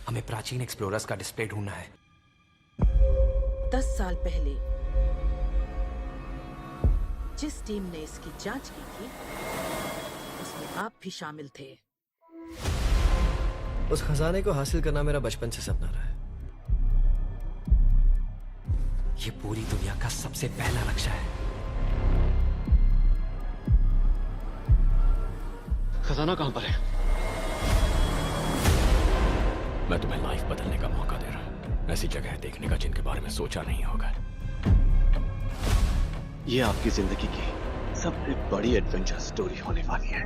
हमें प्राचीन एक्सप्लोरर्स का डिस्प्ले ढूंढना है। 10 साल पहले जिस टीम ने इसकी जांच की थी उसमें आप भी शामिल थे। उस खजाने को हासिल करना मेरा बचपन से सपना रहा है। ये पूरी दुनिया का सबसे पहला नक्शा है। खजाना कहां पर है? मैं तुम्हें लाइफ बदलने का मौका दे रहा हूं, ऐसी जगह देखने का जिनके बारे में सोचा नहीं होगा। ये आपकी जिंदगी की सबसे बड़ी एडवेंचर स्टोरी होने वाली है।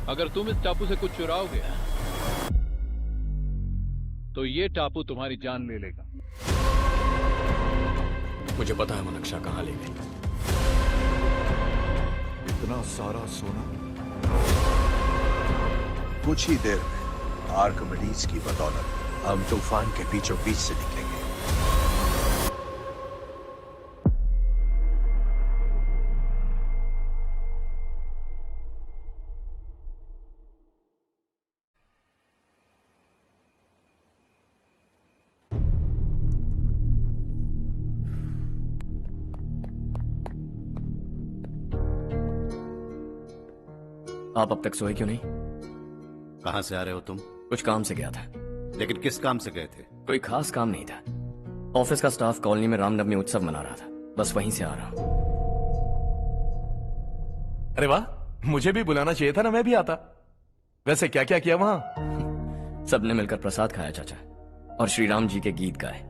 अगर तुम इस टापू से कुछ चुराओगे तो ये टापू तुम्हारी जान ले लेगा। मुझे पता है वो नक्शा कहां ले गई। इतना सारा सोना कुछ ही देर में आर्किमिडीज की बदौलत हम तूफान के बीचों बीच से निकलेंगे। आप अब तक सोए क्यों नहीं? कहां से आ रहे हो तुम? कुछ काम से गया था। लेकिन किस काम से गए थे? कोई खास काम नहीं था। ऑफिस का स्टाफ कॉलोनी में रामनवमी उत्सव मना रहा था, बस वहीं से आ रहा हूं। अरे वाह, मुझे भी बुलाना चाहिए था ना, मैं भी आता। वैसे क्या क्या किया वहां? सबने मिलकर प्रसाद खाया चाचा, और श्री राम जी के गीत गाए।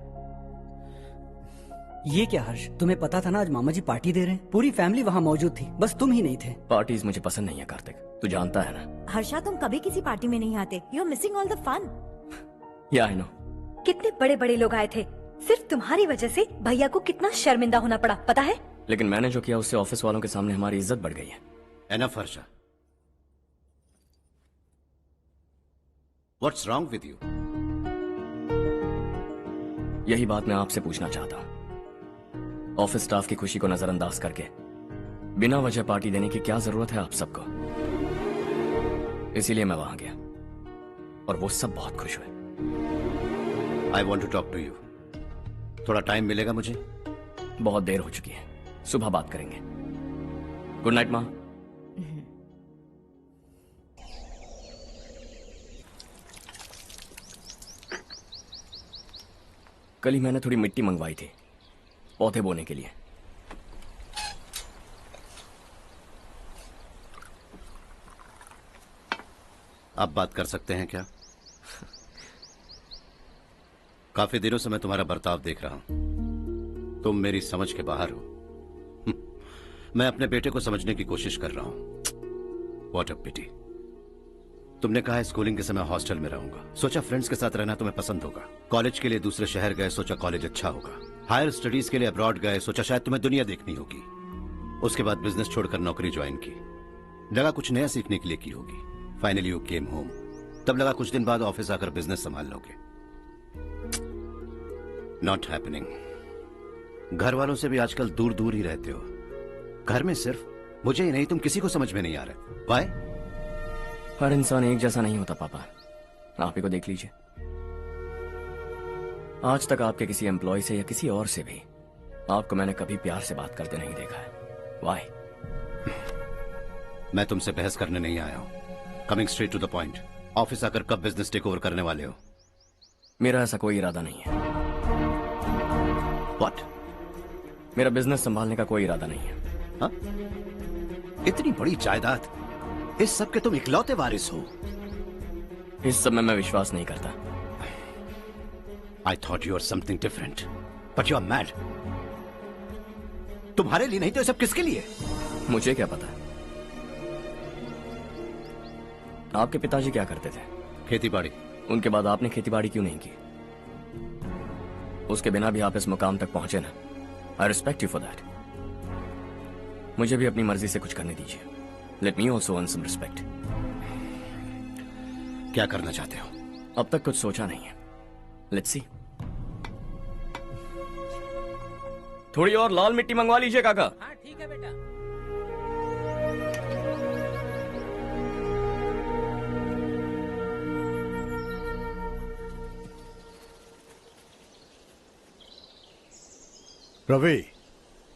ये क्या हर्ष, तुम्हें पता था ना आज मामा जी पार्टी दे रहे हैं? पूरी फैमिली वहाँ मौजूद थी, बस तुम ही नहीं थे। पार्टीज मुझे पसंद नहीं है कार्तिक, तू जानता है ना। हर्षा, तुम कभी किसी पार्टी में नहीं आते। You are missing all the fun. Yeah I no. कितने बड़े बड़े लोग आए थे, सिर्फ तुम्हारी वजह से भैया को कितना शर्मिंदा होना पड़ा, पता है? लेकिन मैंने जो किया उससे ऑफिस वालों के सामने हमारी इज्जत बढ़ गई है। Enough Harsha, what's wrong with you? यही बात मैं आपसे पूछना चाहता हूं। ऑफिस स्टाफ की खुशी को नजरअंदाज करके बिना वजह पार्टी देने की क्या जरूरत है आप सबको? इसीलिए मैं वहां गया और वो सब बहुत खुश हुए। I want to talk to you. थोड़ा टाइम मिलेगा मुझे? बहुत देर हो चुकी है, सुबह बात करेंगे। गुड नाइट माँ। कल ही मैंने थोड़ी मिट्टी मंगवाई थी पौधे बोने के लिए। आप बात कर सकते हैं क्या? काफी दिनों से मैं तुम्हारा बर्ताव देख रहा हूं। तुम मेरी समझ के बाहर हो। मैं अपने बेटे को समझने की कोशिश कर रहा हूं। व्हाट अ पिटी। तुमने कहा स्कूलिंग के समय हॉस्टल में रहूंगा, सोचा फ्रेंड्स के साथ रहना तुम्हें पसंद होगा। कॉलेज के लिए दूसरे शहर गए, सोचा कॉलेज अच्छा होगा। हायर स्टडीज के लिए अब्रॉड गए, सोचा शायद तुम्हें दुनिया देखनी होगी। उसके बाद बिजनेस छोड़कर नौकरी ज्वाइन की, लगा कुछ नया सीखने के लिए की होगी। फाइनली यू केम होम, तब लगा कुछ दिन बाद ऑफिस आकर बिजनेस संभाल लोगे। Not happening. घर वालों से भी आजकल दूर दूर ही रहते हो। घर में सिर्फ मुझे ही नहीं, तुम किसी को समझ में नहीं आ रहे। वाई? हर इंसान एक जैसा नहीं होता पापा, आप ही को देख लीजिए। आज तक आपके किसी एम्प्लॉय से या किसी और से भी आपको मैंने कभी प्यार से बात करते नहीं देखा है। वाई? मैं तुमसे बहस करने नहीं आया हूं। Coming straight to the point, office आकर कब बिजनेस टेक ओवर करने वाले हो? मेरा ऐसा कोई इरादा नहीं है। व्हाट? मेरा बिजनेस संभालने का कोई इरादा नहीं है। हा? इतनी बड़ी जायदाद, इस सब के तुम इकलौते वारिस हो। इस सब में मैं विश्वास नहीं करता। I thought you were something different, but you are mad. तुम्हारे लिए नहीं तो ये सब किसके लिए? मुझे क्या पता। आपके पिताजी क्या करते थे? खेतीबाड़ी। उनके बाद आपने खेतीबाड़ी क्यों नहीं की? उसके बिना भी आप इस मुकाम तक पहुंचे ना। I respect you for that. मुझे भी अपनी मर्जी से कुछ करने दीजिए। Let me also earn some respect. क्या करना चाहते हो? अब तक कुछ सोचा नहीं है। Let's see. थोड़ी और लाल मिट्टी मंगवा लीजिए काका। हाँ ठीक है बेटा। रवि,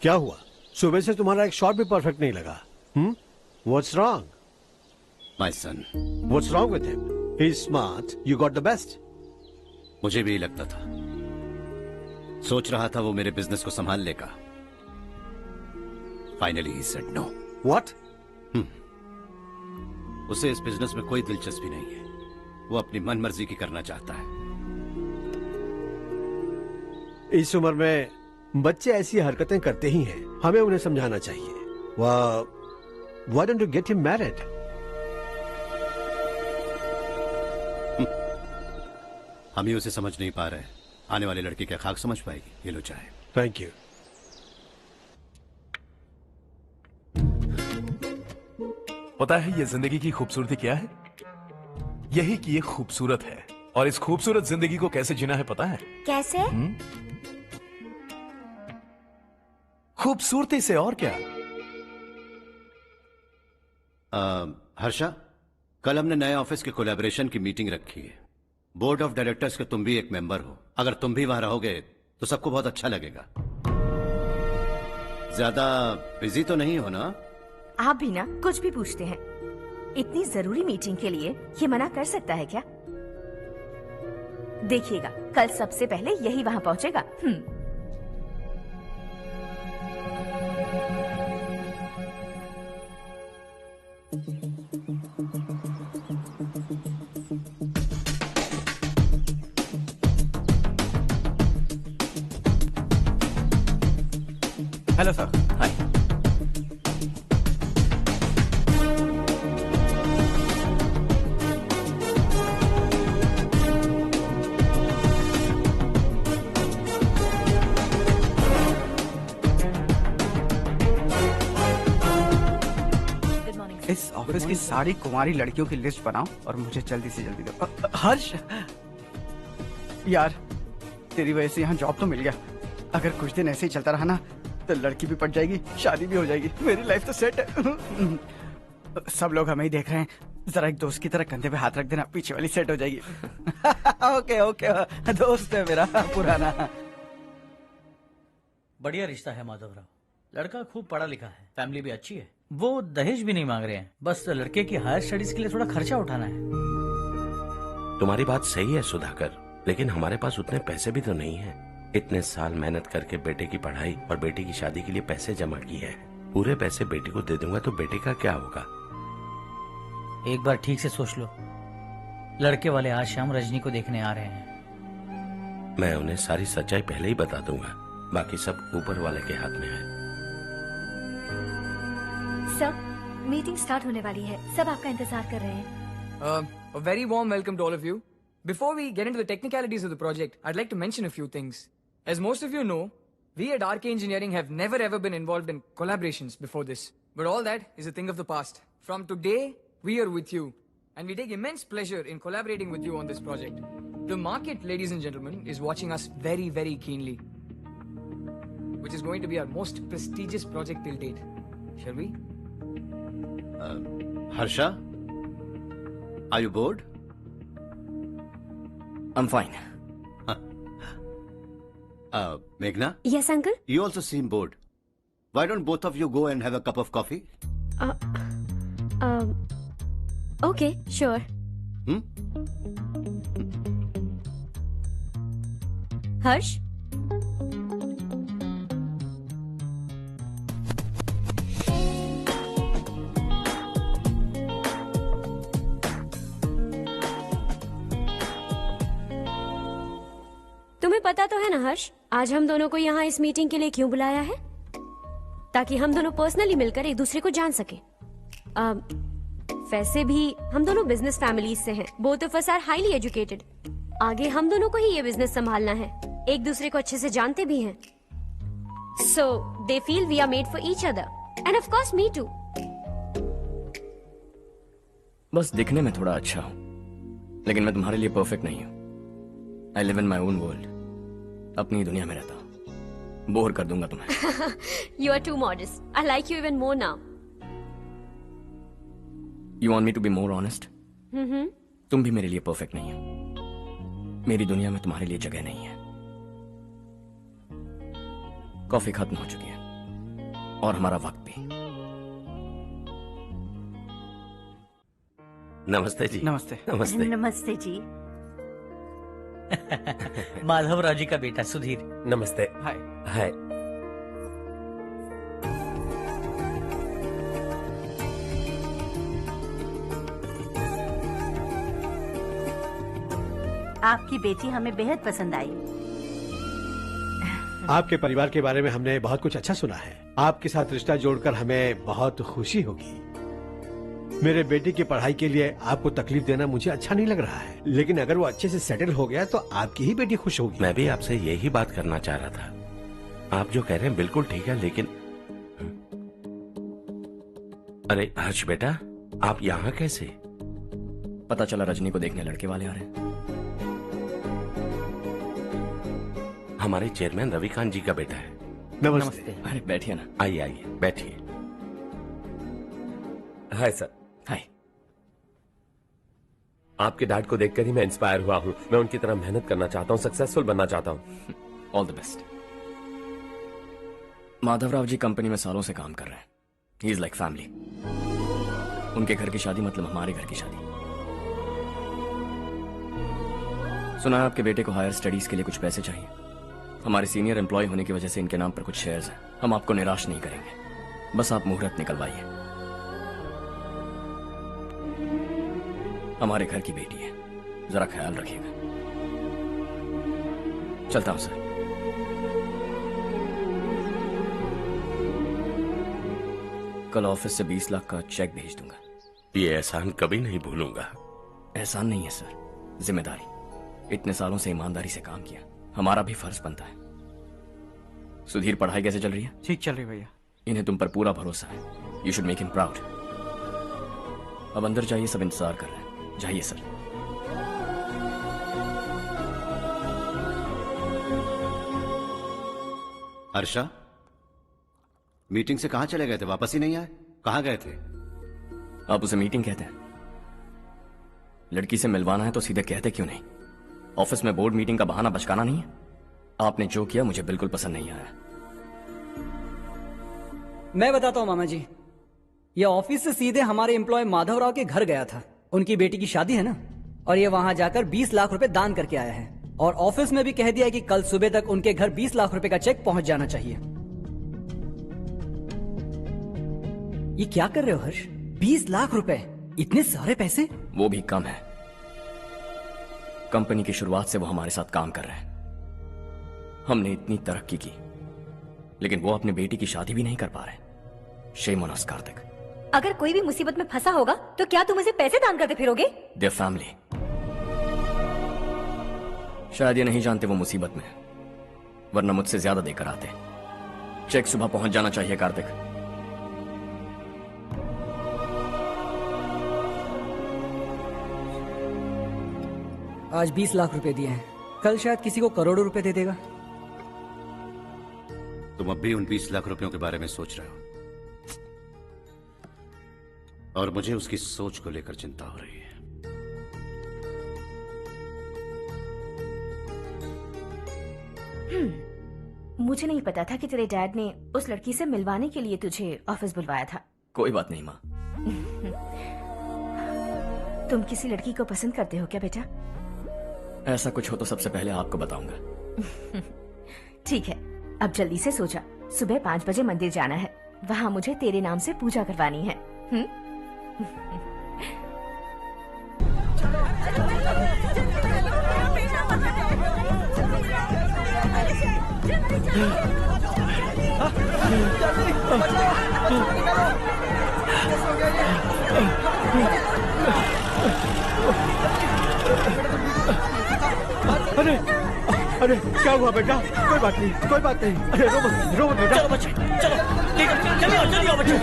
क्या हुआ? सुबह से तुम्हारा एक शॉट भी परफेक्ट नहीं लगा। What's wrong? My son. What's wrong with him? He is smart, you got the best. मुझे भी लगता था, सोच रहा था वो मेरे बिजनेस को संभाल लेगा। Finally he said no. What? उसे इस बिजनेस में कोई दिलचस्पी नहीं है। वो अपनी मनमर्जी की करना चाहता है। इस उम्र में बच्चे ऐसी हरकतें करते ही हैं, हमें उन्हें समझाना चाहिए। Why don't you get him married? हम ही उसे समझ नहीं पा रहे। आने वाली लड़की क्या खाक समझ पाएगी? ये लो चाहे। Thank you. पता है ये जिंदगी की खूबसूरती क्या है? यही कि ये खूबसूरत है, और इस खूबसूरत जिंदगी को कैसे जीना है पता है? कैसे? खूबसूरती से, और क्या। हर्षा, कल हमने नए ऑफिस के कोलैबोरेशन की मीटिंग रखी है। बोर्ड ऑफ डायरेक्टर्स के तुम भी एक मेंबर हो। अगर तुम भी वहां रहोगे तो सबको बहुत अच्छा लगेगा। ज्यादा बिजी तो नहीं हो ना? आप भी ना कुछ भी पूछते हैं। इतनी जरूरी मीटिंग के लिए ये मना कर सकता है क्या? देखिएगा, कल सबसे पहले यही वहां पहुंचेगा। Hello sir. हाय। इस ऑफिस की सारी कुंवारी लड़कियों की लिस्ट बनाओ और मुझे जल्दी से जल्दी दो। हर्ष, यार तेरी वजह से यहाँ जॉब तो मिल गया। अगर कुछ दिन ऐसे ही चलता रहा ना तो लड़की भी पट जाएगी, शादी भी हो जाएगी, मेरी लाइफ तो सेट है। सब लोग हमें ही देख रहे हैं, जरा एक दोस्त की तरह कंधे पे हाथ रख देना, पीछे वाली सेट हो जाएगी। ओके ओके, दोस्त है मेरा पुराना। बढ़िया रिश्ता है माधवराव। लड़का खूब पढ़ा लिखा है, फैमिली भी अच्छी है। वो दहेज भी नहीं मांग रहे हैं, बस लड़के की हायर स्टडीज के लिए थोड़ा खर्चा उठाना है। तुम्हारी बात सही है सुधाकर, लेकिन हमारे पास उतने पैसे भी तो नहीं है। इतने साल मेहनत करके बेटे की पढ़ाई और बेटे की शादी के लिए पैसे जमा किए हैं। पूरे पैसे बेटे को दे दूंगा तो बेटे का क्या होगा? एक बार ठीक से सोच लो। लड़के वाले आज शाम रजनी को देखने आ रहे हैं। मैं उन्हें सारी सच्चाई पहले ही बता दूंगा, बाकी सब ऊपर वाले के हाथ में है। सर, मीटिंग स्टार्ट होने वाली है, सब आपका इंतजार कर रहे हैं। A very warm welcome to all of you. Before we get into the technicalities of the project, I'd like to mention a few things. As most of you know, we at RK Engineering have never ever been involved in collaborations before this. But all that is a thing of the past. From today, we are with you. And we take immense pleasure in collaborating with you on this project. The market, ladies and gentlemen, is watching us very, very keenly. Which is going to be our most prestigious project till date. Shall we? Harsha, are you bored? I'm fine. Meghna? Yes, uncle? You also seem bored. Why don't both of you go and have a cup of coffee? Okay, sure. Harsh? तुम्हें पता तो है ना हर्ष, आज हम दोनों को यहाँ इस मीटिंग के लिए क्यों बुलाया है? ताकि हम दोनों पर्सनली मिलकर एक दूसरे को जान सके। वैसे भी हम दोनों बिजनेस फैमिलीज से हैं। Both of us are highly educated. आगे हम दोनों को ही ये बिजनेस संभालना है। एक दूसरे को अच्छे से जानते भी हैं। So they feel we are made for each other and of course me too. बस दिखने में थोड़ा अच्छा हूं, लेकिन मैं तुम्हारे लिए परफेक्ट नहीं हूं। I live in my own world, अपनी दुनिया में रहता हूं। बोर कर दूंगा तुम्हें। You are too modest. I like you even more now. You want me to be more honest? तुम भी मेरे लिए परफेक्ट नहीं हो। मेरी दुनिया में तुम्हारे लिए जगह नहीं है। कॉफी खत्म हो चुकी है और हमारा वक्त भी। नमस्ते जी। नमस्ते। नमस्ते। नमस्ते जी। माधवराव जी का बेटा सुधीर। नमस्ते। हाय। हाय। आपकी बेटी हमें बेहद पसंद आई। आपके परिवार के बारे में हमने बहुत कुछ अच्छा सुना है। आपके साथ रिश्ता जोड़कर हमें बहुत खुशी होगी। मेरे बेटे की पढ़ाई के लिए आपको तकलीफ देना मुझे अच्छा नहीं लग रहा है, लेकिन अगर वो अच्छे से सेटल हो गया तो आपकी ही बेटी खुश होगी। मैं भी आपसे यही बात करना चाह रहा था। आप जो कह रहे हैं बिल्कुल ठीक है, लेकिन अरे हर्ष बेटा, आप यहाँ कैसे? पता चला रजनी को देखने लड़के वाले आ रहे हैं। हमारे चेयरमैन रविकांत जी का बेटा है। नमस्ते। अरे बैठिए ना। आइए आइए बैठिए। Hi sir. हाय। आपके डैड को देखकर ही मैं इंस्पायर हुआ हूँ। मैं उनकी तरह मेहनत करना चाहता हूँ, सक्सेसफुल बनना चाहता हूँ। All the best. Madhavrao ji company में सालों से काम कर रहे हैं। He is like family. उनके घर की शादी मतलब हमारे घर की शादी। सुना है आपके बेटे को हायर स्टडीज के लिए कुछ पैसे चाहिए। हमारे सीनियर एम्प्लॉय होने की वजह से इनके नाम पर कुछ शेयर्स हैं। हम आपको निराश नहीं करेंगे, बस आप मुहूर्त निकलवाइए। हमारे घर की बेटी है, जरा ख्याल रखिएगा। चलता हूं सर। कल ऑफिस से 20 लाख का चेक भेज दूंगा। ये एहसान कभी नहीं भूलूंगा। एहसान नहीं है सर, जिम्मेदारी। इतने सालों से ईमानदारी से काम किया, हमारा भी फर्ज बनता है। सुधीर, पढ़ाई कैसे चल रही है? ठीक चल रही भैया। इन्हें तुम पर पूरा भरोसा है। You should make him proud. अब अंदर जाइए, सब इंतजार कर रहे हैं। जाइए सर। हर्षा, मीटिंग से कहां चले गए थे? वापस ही नहीं आए? कहां गए थे? आप उसे मीटिंग कहते हैं? लड़की से मिलवाना है तो सीधे कहते क्यों नहीं? ऑफिस में बोर्ड मीटिंग का बहाना बचकाना नहीं है। आपने जो किया मुझे बिल्कुल पसंद नहीं आया। मैं बताता हूँ मामा जी, ये ऑफिस से सीधे हमारे एम्प्लॉय माधवराव के घर गया था। उनकी बेटी की शादी है ना, और ये वहां जाकर 20 लाख रुपए दान करके आया है। और ऑफिस में भी कह दिया कि कल सुबह तक उनके घर 20 लाख रुपए का चेक पहुंच जाना चाहिए। ये क्या कर रहे हो हर्ष? 20 लाख रुपए, इतने सारे पैसे? वो भी कम है। कंपनी की शुरुआत से वो हमारे साथ काम कर रहे हैं। हमने इतनी तरक्की की, लेकिन वो अपनी बेटी की शादी भी नहीं कर पा रहे। Shame on us Kartik. अगर कोई भी मुसीबत में फंसा होगा तो क्या तुम उसे पैसे दान करते फिरोगे? Their family. शायद ये नहीं जानते वो मुसीबत में है, वरना मुझसे ज्यादा देकर आते। चेक सुबह पहुंच जाना चाहिए कार्तिक। आज 20 लाख रुपए दिए हैं, कल शायद किसी को करोड़ों रुपए दे देगा। तुम अब भी उन 20 लाख रुपयों के बारे में सोच रहे हो, और मुझे उसकी सोच को लेकर चिंता हो रही है। मुझे नहीं पता था कि तेरे डैड ने उस लड़की से मिलवाने के लिए तुझे ऑफिस बुलवाया था। कोई बात नहीं माँ। तुम किसी लड़की को पसंद करते हो क्या बेटा? ऐसा कुछ हो तो सबसे पहले आपको बताऊंगा। ठीक है, अब जल्दी से सो जा। सुबह 5 बजे मंदिर जाना है, वहाँ मुझे तेरे नाम से पूजा करवानी है। अरे अरे क्या हुआ बेटा? कोई बात नहीं, कोई बात नहीं। अरे रो मत बेटा। चलो बच्चे, चलो जल्दी आओ बच्चे।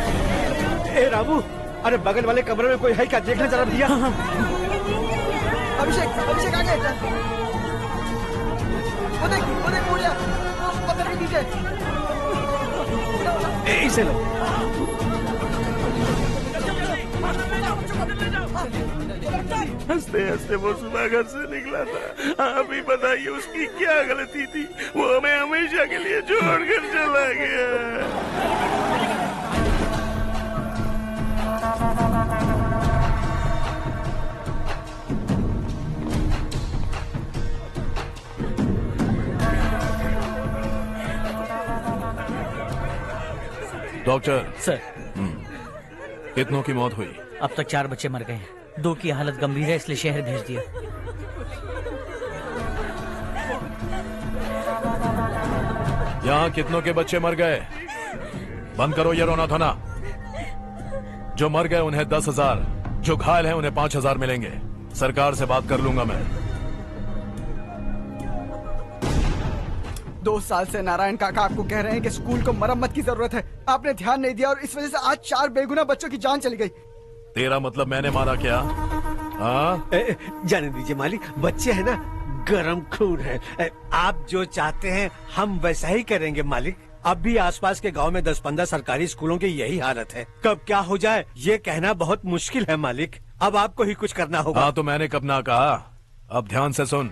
ए रामू, अरे बगल वाले कमरे में कोई है क्या? देखना जरा भैया। अभिषेक, अभिषेक आ गए। वो देख मुड़िया, वो पत्थर के नीचे। इसे लो। हंसते हंसते वो सुबह घर से निकला था। आप ही बताइए उसकी क्या गलती थी, वो हमें हमेशा के लिए छोड़कर चला गया। डॉक्टर सर, कितनों की मौत हुई? अब तक 4 बच्चे मर गए हैं, 2 की हालत गंभीर है, इसलिए शहर भेज दिया। यहाँ कितनों के बच्चे मर गए? बंद करो ये रोना धोना। जो मर गए उन्हें 10,000, जो घायल हैं उन्हें 5,000 मिलेंगे। सरकार से बात कर लूंगा मैं। 2 साल से नारायण काका आपको कह रहे हैं कि स्कूल को मरम्मत की जरूरत है। आपने ध्यान नहीं दिया और इस वजह से आज 4 बेगुनाह बच्चों की जान चली गई। तेरा मतलब मैंने मारा क्या? हाँ, जाने दीजिए मालिक, बच्चे हैं ना, गरम खून है। आप जो चाहते हैं हम वैसा ही करेंगे मालिक। अब भी आसपास के गांव में 10-15 सरकारी स्कूलों की यही हालत है। कब क्या हो जाए ये कहना बहुत मुश्किल है मालिक। अब आपको ही कुछ करना होगा। हाँ तो मैंने कब ना कहा। अब ध्यान से सुन,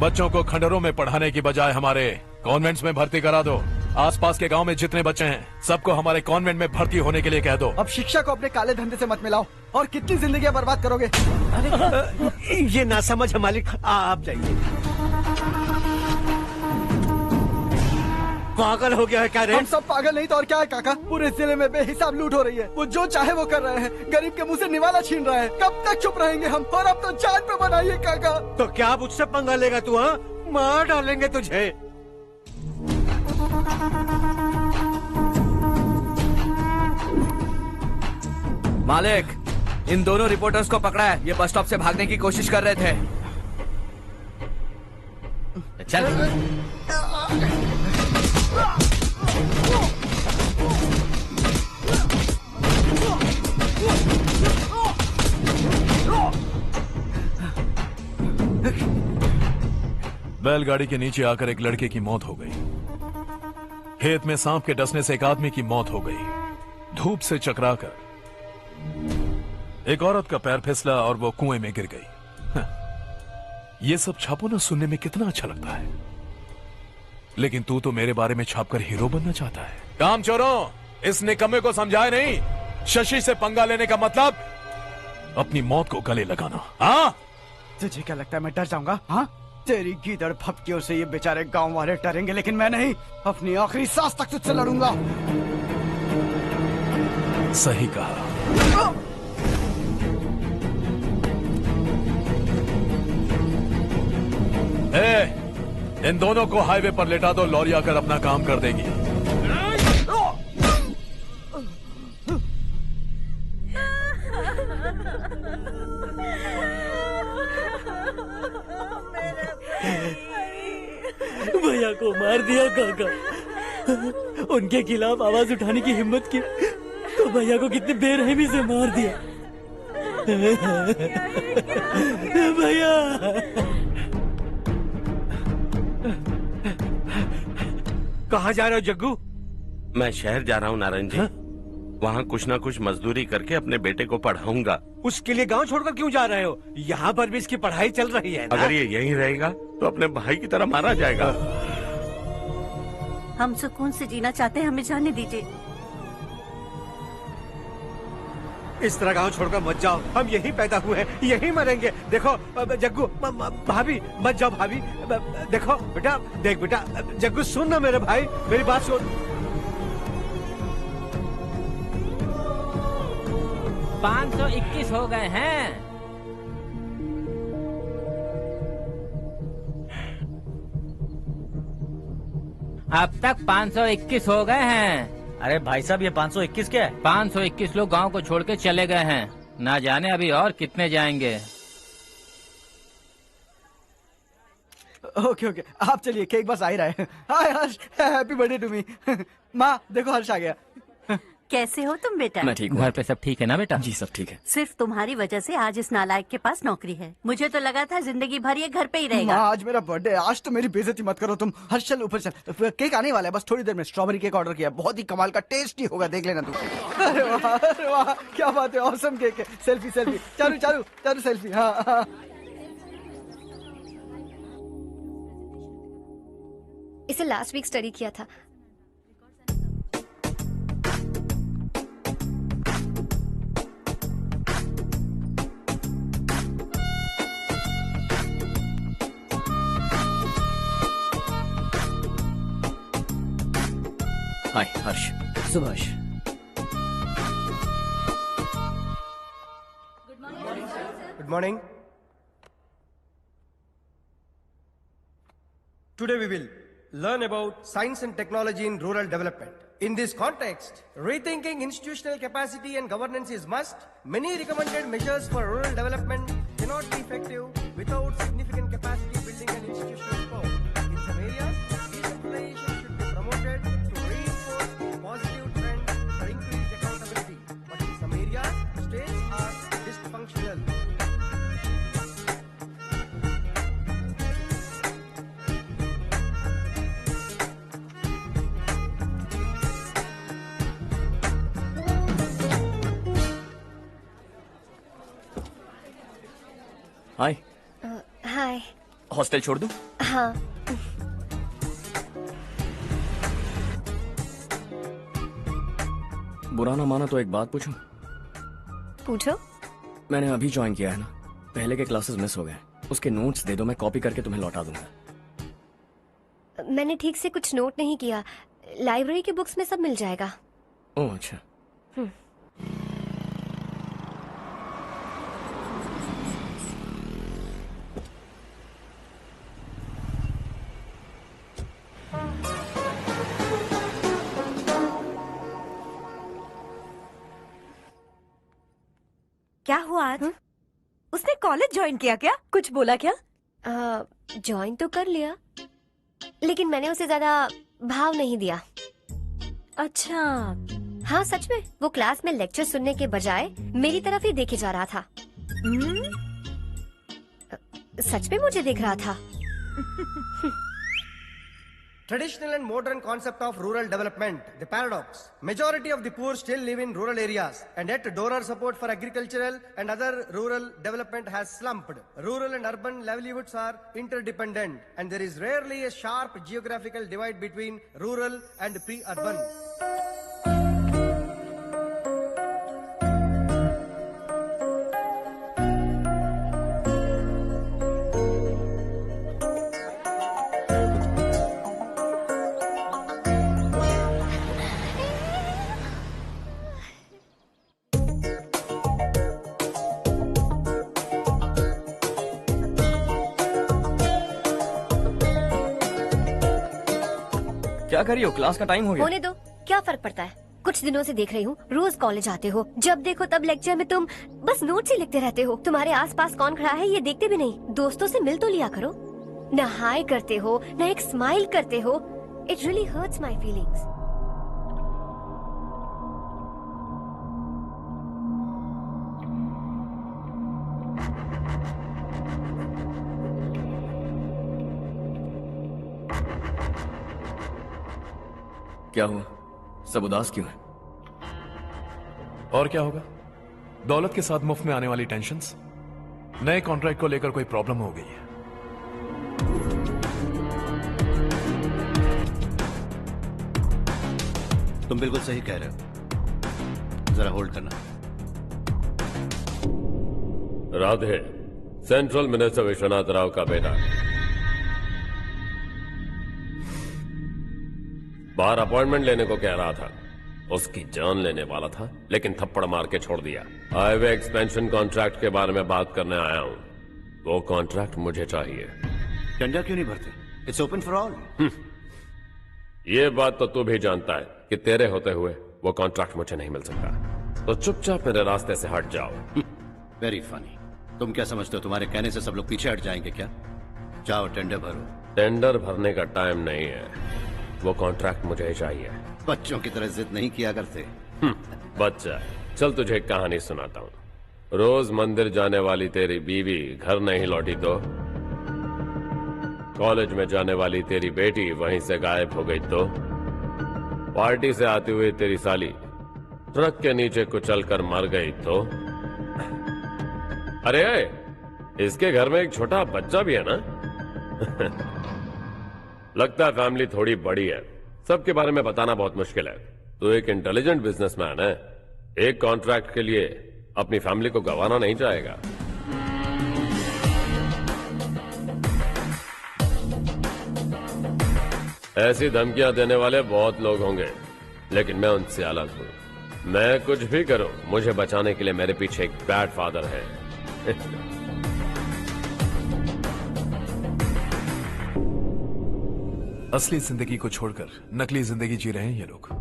बच्चों को खंडरों में पढ़ाने की बजाय हमारे कॉन्वेंट्स में भर्ती करा दो। आसपास के गांव में जितने बच्चे हैं सबको हमारे कॉन्वेंट में भर्ती होने के लिए कह दो। अब शिक्षा को अपने काले धंधे से मत मिलाओ। और कितनी जिंदगियां बर्बाद करोगे? ये ना समझ है मालिक, आप जाइए। पागल हो गया है क्या रे? हम सब पागल नहीं तो और क्या है काका। पूरे जिले में बेहिसाब लूट हो रही है। वो जो चाहे वो कर रहे हैं, गरीब के मुंह से निवाला छीन रहे हैं। कब तक चुप रहेंगे हम? और अब तो जान पे बनाइए काका। तो क्या अब उससे पंगा लेगा तू? हाँ, मार डालेंगे तुझे। मालिक, इन दोनों रिपोर्टर्स को पकड़ा है। ये बस स्टॉप से भागने की कोशिश कर रहे थे। चल। बैलगाड़ी के नीचे आकर एक लड़के की मौत हो गई। खेत में सांप के डसने से एक आदमी की मौत हो गई। धूप से चकराकर एक औरत का पैर फिसला और वो कुएं में गिर गई। ये सब छापो ना, सुनने में कितना अच्छा लगता है। लेकिन तू तो मेरे बारे में छापकर हीरो बनना चाहता है। काम चोरों, इस निकम्मे को समझाए नहीं। शशि से पंगा लेने का मतलब अपनी मौत को गले लगाना। हाँ, तुझे क्या लगता है मैं डर जाऊंगा? हाँ, तेरी गीदड़ फपकियों से ये बेचारे गांव वाले डरेंगे, लेकिन मैं नहीं। अपनी आखिरी सांस तक तुझसे लड़ूंगा। सही कहा। इन दोनों को हाईवे पर लेटा दो, लॉरी आकर अपना काम कर देगी। भैया को मार दिया काका। उनके खिलाफ आवाज उठाने की हिम्मत की तो भैया को कितने बेरहमी से मार दिया। भैया कहाँ जा रहे हो जग्गू? मैं शहर जा रहा हूँ नारायण जी। वहाँ कुछ ना कुछ मजदूरी करके अपने बेटे को पढ़ाऊंगा। उसके लिए गांव छोड़कर क्यों जा रहे हो? यहाँ पर भी इसकी पढ़ाई चल रही है ना? अगर ये यहीं रहेगा तो अपने भाई की तरह मारा जाएगा। हम सुकून से जीना चाहते हैं, हमें जाने दीजिए। इस तरह गांव छोड़कर मत जाओ। हम यहीं पैदा हुए हैं, यहीं मरेंगे। देखो जग्गू, भाभी मत जाओ। भाभी देखो बेटा, देख बेटा, जग्गू सुन ना मेरे भाई, मेरी बात सुन। 521 हो गए हैं। अब तक 521 हो गए हैं। अरे भाई साहब, ये 521 क्या है? 521 लोग गांव को छोड़ के चले गए हैं। ना जाने अभी और कितने जाएंगे। ओके ओके, आप चलिए, केक बस आ ही रहा है। हाय हर्ष, हैप्पी बर्थडे टू मी। माँ देखो, हर्ष आ गया। कैसे हो तुम बेटा? मैं ठीक हूँ। घर पे सब ठीक है ना बेटा? जी सब ठीक है। सिर्फ तुम्हारी वजह से आज इस नालायक के पास नौकरी है। मुझे तो लगा था जिंदगी भर ये घर पे ही रहेगा। माँ, आज मेरा बर्थडे है, आज तो मेरी बेइज्जती मत करो तुम। हर्ष चल ऊपर चल, केक आने वाला है, बस थोड़ी देर में। स्ट्रॉबेरी केक ऑर्डर किया, बहुत ही कमाल का टेस्टी होगा, देख लेना तू। अरे वाह, क्या बात है, ऑसम केक है। सेल्फी सेल्फी, चालू चालू चालू सेल्फी। हाँ हाँ। इसे लास्ट वीक स्टडी किया था। हाय हर्ष। Subhash. Good morning. Today we will learn about science and technology in rural development. In this context, rethinking institutional capacity and governance is must. Many recommended measures for rural development cannot be effective without significant capacity building and institutional support. In some areas, decentralization should be promoted to reinforce positive trends for increased accountability. But in some areas, states are dysfunctional. Hi. Hi. Hostel छोड़ दूं? हाँ। बुरा ना माना तो एक बात पूछूं? पूछो। मैंने अभी ज्वाइन किया है ना, पहले के क्लासेस मिस हो गए। उसके नोट्स दे दो, मैं कॉपी करके तुम्हें लौटा दूंगा। मैंने ठीक से कुछ नोट नहीं किया। लाइब्रेरी के बुक्स में सब मिल जाएगा। ओह अच्छा। क्या हुआ आज? उसने कॉलेज ज्वाइन किया क्या? कुछ बोला क्या? ज्वाइन तो कर लिया, लेकिन मैंने उसे ज्यादा भाव नहीं दिया। अच्छा। हाँ सच में, वो क्लास में लेक्चर सुनने के बजाय मेरी तरफ ही देखे जा रहा था। सच में मुझे देख रहा था। Traditional and modern concept of rural development, the paradox. Majority of the poor still live in rural areas, and yet donor support for agricultural and other rural development has slumped. Rural and urban livelihoods are interdependent, and there is rarely a sharp geographical divide between rural and pre-urban. क्या कर रही हो? Class का time हो गया। होने दो, क्या फर्क पड़ता है। कुछ दिनों से देख रही हूँ, रोज कॉलेज आते हो, जब देखो तब लेक्चर में तुम बस नोट्स ही लिखते रहते हो। तुम्हारे आसपास कौन खड़ा है ये देखते भी नहीं। दोस्तों से मिल तो लिया करो। न हाय करते हो, न एक स्माइल करते हो। It really hurts my feelings. क्या हुआ? सब उदास क्यों है? और क्या होगा? दौलत के साथ मुफ्त में आने वाली टेंशन्स। नए कॉन्ट्रैक्ट को लेकर कोई प्रॉब्लम हो गई है। तुम बिल्कुल सही कह रहे हो, जरा होल्ड करना। राधे, सेंट्रल मिनिस्टर विश्वनाथ राव का बेटा। बाहर अपॉइंटमेंट लेने को कह रहा था, उसकी जान लेने वाला था, लेकिन थप्पड़ मार के छोड़ दिया। हाईवे एक्सपेंशन कॉन्ट्रैक्ट के बारे में बात करने आया हूं। वो कॉन्ट्रैक्ट मुझे चाहिए। टेंडर क्यों नहीं भरते? It's open for all. ये बात तो तू भी जानता है कि तेरे होते हुए वो कॉन्ट्रैक्ट मुझे नहीं मिल सकता, तो चुपचाप मेरे रास्ते से हट जाओ। Very funny. तुम क्या समझते हो, तुम्हारे कहने से सब लोग पीछे हट जाएंगे क्या? जाओ टेंडर भरो। टेंडर भरने का टाइम नहीं है, वो कॉन्ट्रैक्ट मुझे ही चाहिए। बच्चों की तरह जिद नहीं किया करते। बच्चा, चल तुझे एक कहानी सुनाता हूं। रोज मंदिर जाने वाली तेरी बीवी घर नहीं लौटी तो, कॉलेज में जाने वाली तेरी बेटी वहीं से गायब हो गई तो, पार्टी से आती हुई तेरी साली ट्रक के नीचे कुचलकर मर गई तो। अरे इसके घर में एक छोटा बच्चा भी है ना। लगता है फैमिली थोड़ी बड़ी है, सबके बारे में बताना बहुत मुश्किल है। तो एक इंटेलिजेंट बिजनेसमैन है, एक कॉन्ट्रैक्ट के लिए अपनी फैमिली को गंवाना नहीं चाहेगा। ऐसी धमकियां देने वाले बहुत लोग होंगे, लेकिन मैं उनसे अलग हूं। मैं कुछ भी करूं, मुझे बचाने के लिए मेरे पीछे एक बैड फादर है। असली जिंदगी को छोड़कर नकली जिंदगी जी रहे हैं ये लोग।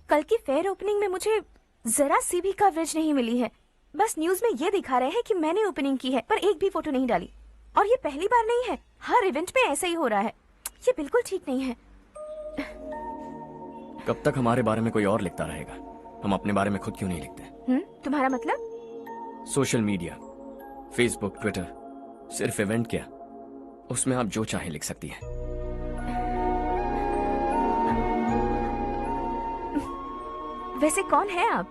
कल की फेयर ओपनिंग में मुझे जरा सी भी कवरेज नहीं मिली है। बस न्यूज में ये दिखा रहे हैं कि मैंने ओपनिंग की है, पर एक भी फोटो नहीं डाली। और ये पहली बार नहीं है, हर इवेंट में ऐसा ही हो रहा है। ये बिल्कुल ठीक नहीं है। कब तक हमारे बारे में कोई और लिखता रहेगा? हम अपने बारे में खुद क्यों नहीं लिखते? तुम्हारा मतलब? सोशल मीडिया, फेसबुक, ट्विटर, सिर्फ इवेंट क्या, उसमें आप जो चाहे लिख सकती हैं। वैसे कौन है आप?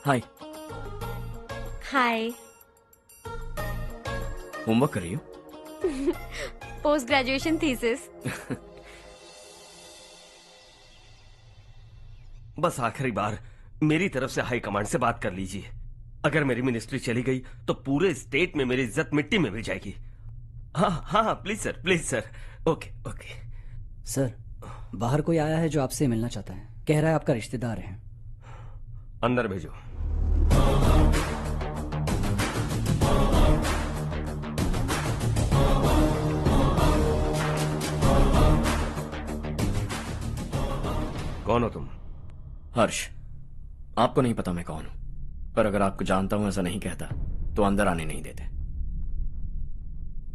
हाय। हाय। होमवर्क कर रही हो? Post graduation thesis. बस आखिरी बार मेरी तरफ से हाई कमांड से बात कर लीजिए। अगर मेरी मिनिस्ट्री चली गई तो पूरे स्टेट में मेरी इज्जत मिट्टी में मिल जाएगी। हाँ हाँ please sir, please sir. Okay okay sir, बाहर कोई आया है जो आपसे मिलना चाहता है। कह रहा है आपका रिश्तेदार है। अंदर भेजो। कौन हो तुम? हर्ष। आपको नहीं पता मैं कौन हूं, पर अगर आपको जानता हूं ऐसा नहीं कहता तो अंदर आने नहीं देते।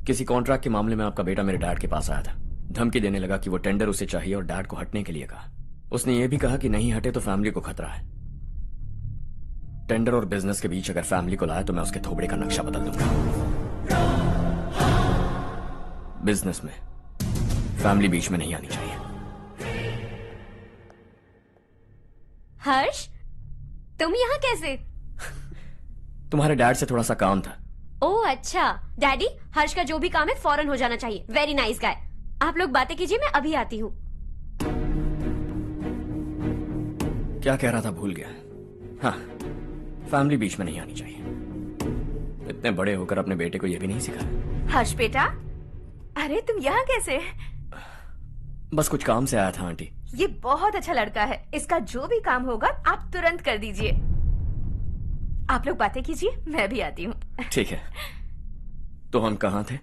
किसी कॉन्ट्रैक्ट के मामले में आपका बेटा मेरे डैड के पास आया था। धमकी देने लगा कि वो टेंडर उसे चाहिए और डैड को हटने के लिए कहा। उसने ये भी कहा कि नहीं हटे तो फैमिली को खतरा है। टेंडर और बिजनेस के बीच अगर फैमिली को लाया तो मैं उसके थोबड़े का नक्शा बदल दूंगा। बिजनेस में फैमिली बीच में नहीं आनी चाहिए। हर्ष, तुम यहाँ कैसे? तुम्हारे डैड से थोड़ा सा काम था। ओह अच्छा। डैडी, हर्ष का जो भी काम है फौरन हो जाना चाहिए। Very nice guy. आप लोग बातें कीजिए, मैं अभी आती हूँ। क्या कह रहा था भूल गया। हाँ, फैमिली बीच में नहीं आनी चाहिए। इतने बड़े होकर अपने बेटे को यह भी नहीं सिखाया। हर्ष बेटा, अरे तुम यहाँ कैसे? बस कुछ काम से आया था आंटी। ये बहुत अच्छा लड़का है। इसका जो भी काम होगा आप तुरंत कर दीजिए। आप लोग बातें कीजिए, मैं भी आती हूँ। ठीक है। तो हम कहाँ थे?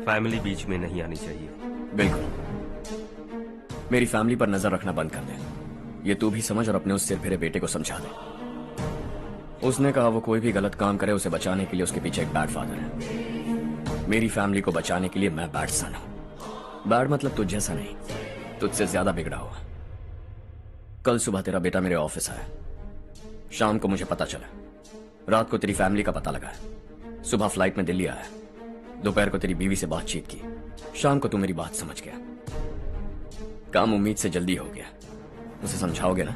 फैमिली बीच में नहीं आनी चाहिए। बिल्कुल। मेरी फैमिली पर नजर रखना बंद कर दे। ये तू भी समझ और अपने उस सिर फिरे बेटे को समझा दे। उसने कहा वो कोई भी गलत काम करे उसे बचाने के लिए उसके पीछे एक बैड फादर है। मेरी फैमिली को बचाने के लिए मैं बैड सन हूं। बैड मतलब तुझ जैसा नहीं, तुझसे ज्यादा बिगड़ा हुआ। कल सुबह तेरा बेटा मेरे ऑफिस आया। शाम को मुझे पता चला। रात को तेरी फैमिली का पता लगा। सुबह फ्लाइट में दिल्ली आया। दोपहर को तेरी बीवी से बातचीत की। शाम को तू मेरी बात समझ गया। काम उम्मीद से जल्दी हो गया। उसे समझाओगे ना?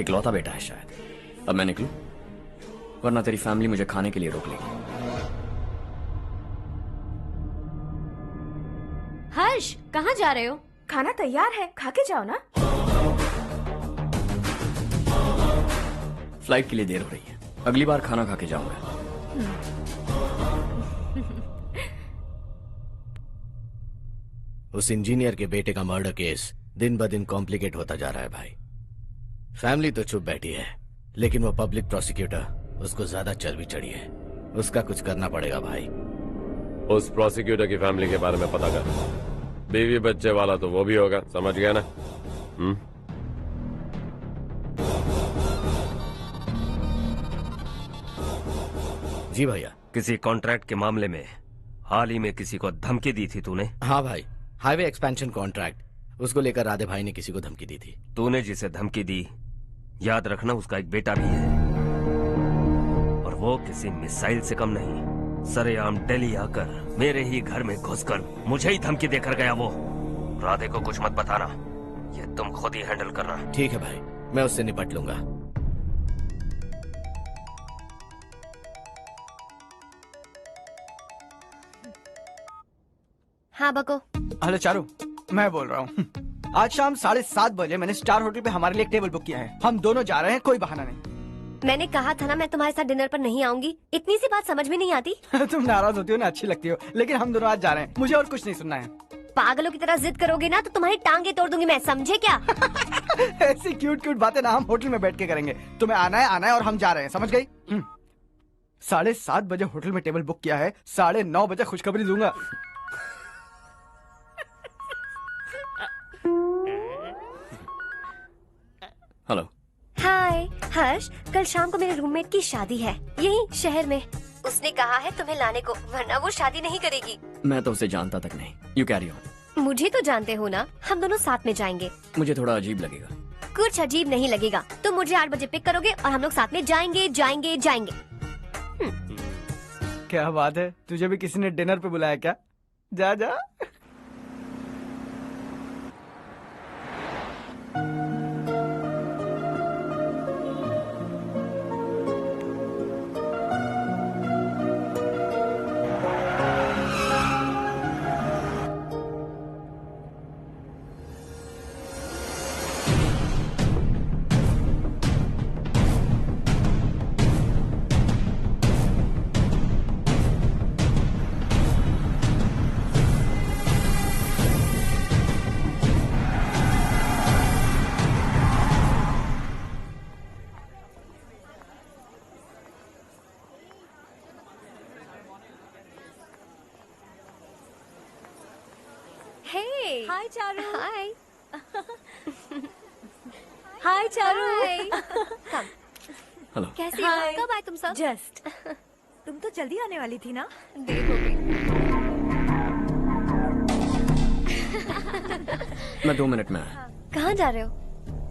इकलौता बेटा है शायद। अब मैं निकलूं, वरना तेरी फैमिली मुझे खाने के लिए रोक लेगी। हर्ष, कहाँ जा रहे हो? खाना तैयार है, खा के जाओ ना। फ्लाइट के लिए देर हो रही है। अगली बार खाना खा के जाऊंगा। उस इंजीनियर के बेटे का मर्डर केस दिन ब दिन कॉम्प्लिकेट होता जा रहा है भाई। फैमिली तो चुप बैठी है, लेकिन वो पब्लिक प्रोसिक्यूटर उसको ज्यादा चर्बी चढ़ी है। उसका कुछ करना पड़ेगा भाई। उस प्रोसिक्यूटर की फैमिली के बारे में पता कर। बीवी बच्चे वाला तो वो भी होगा, समझ गया ना? जी भैया। किसी कॉन्ट्रैक्ट के मामले में हाल ही में किसी को धमकी दी थी तूने? हाँ भाई, हाईवे एक्सपेंशन कॉन्ट्रैक्ट, उसको लेकर राधे भाई ने किसी को धमकी दी थी। तूने जिसे धमकी दी, याद रखना उसका एक बेटा भी है, और वो किसी मिसाइल से कम नहीं। सरेआम दिल्ली आकर मेरे ही घर में घुसकर मुझे ही धमकी देकर गया वो। राधे को कुछ मत बताना, ये तुम खुद ही हैंडल करना। ठीक है भाई, मैं उससे निपट लूंगा। हाँ बको। हेलो चारू, मैं बोल रहा हूँ। आज शाम 7:30 बजे मैंने स्टार होटल पे हमारे लिए एक टेबल बुक किया है। हम दोनों जा रहे हैं, कोई बहाना नहीं। मैंने कहा था ना मैं तुम्हारे साथ डिनर पर नहीं आऊंगी। इतनी सी बात समझ में नहीं आती? तुम नाराज होती हो ना, अच्छी लगती हो, लेकिन हम दोनों आज जा रहे हैं। मुझे और कुछ नहीं सुनना है। पागलों की तरह जिद करोगे ना तो तुम्हारी टांगे तोड़ दूंगी मैं, समझे क्या? ऐसी क्यूट क्यूट बातें ना हम होटल में बैठ के करेंगे। तुम्हें आना है और हम जा रहे हैं, समझ गई? 7:30 बजे होटल में टेबल बुक किया है, 9:30 बजे खुशखबरी दूंगा। हेलो। हाय हर्ष, कल शाम को मेरे रूममेट की शादी है यही शहर में। उसने कहा है तुम्हें लाने को, वरना वो शादी नहीं करेगी। मैं तो उसे जानता तक नहीं। You carry on. मुझे तो जानते हो ना, हम दोनों साथ में जाएंगे। मुझे थोड़ा अजीब लगेगा। कुछ अजीब नहीं लगेगा। तुम मुझे 8 बजे पिक करोगे और हम लोग साथ में जाएंगे जाएंगे जाएंगे। क्या बात है, तुझे भी किसी ने डिनर पे बुलाया क्या? जा जा। हाय चारू। हाय। हाय चारू। हेलो। कैसी हो? कब आए तुम सब? जस्ट। तुम तो जल्दी आने वाली थी ना? देर हो गई। मैं 2 मिनट में आया। कहाँ जा रहे हो?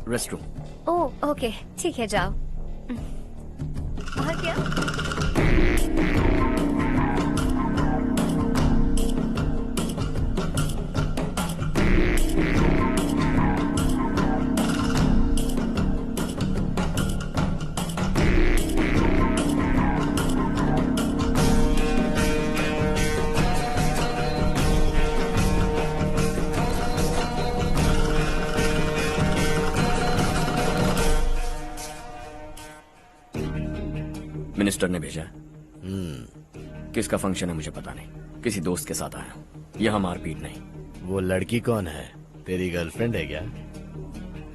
Rest room. ओह ओके, ठीक है जाओ। और क्या? मिनिस्टर ने भेजा। किसका फंक्शन है मुझे पता नहीं। किसी दोस्त के साथ आया हूँ। यहाँ मारपीट नहीं। वो लड़की कौन है? तेरी गर्लफ्रेंड है क्या?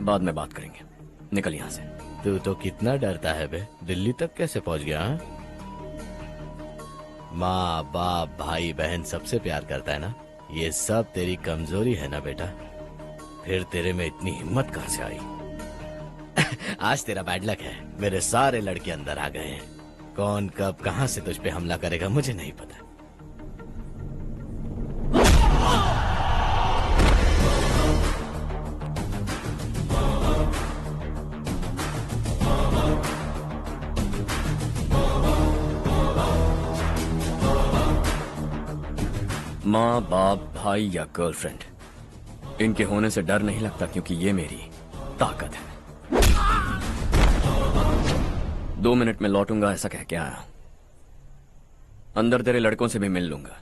बाद में बात करेंगे। निकल यहाँ से। तू तो कितना डरता है बे। दिल्ली तक कैसे पहुँच गया? हाँ? माँ बाप भाई बहन सबसे प्यार करता है ना? ये सब तेरी कमजोरी है ना बेटा? फिर तेरे में इतनी हिम्मत कहाँ से आई? आज तेरा बैड लक है, मेरे सारे लड़के अंदर आ गए हैं। कौन कब कहां से तुझ पे हमला करेगा मुझे नहीं पता। माँ बाप भाई या गर्लफ्रेंड, इनके होने से डर नहीं लगता, क्योंकि ये मेरी ताकत है। 2 मिनट में लौटूंगा ऐसा कह के आया। अंदर तेरे लड़कों से भी मिल लूंगा।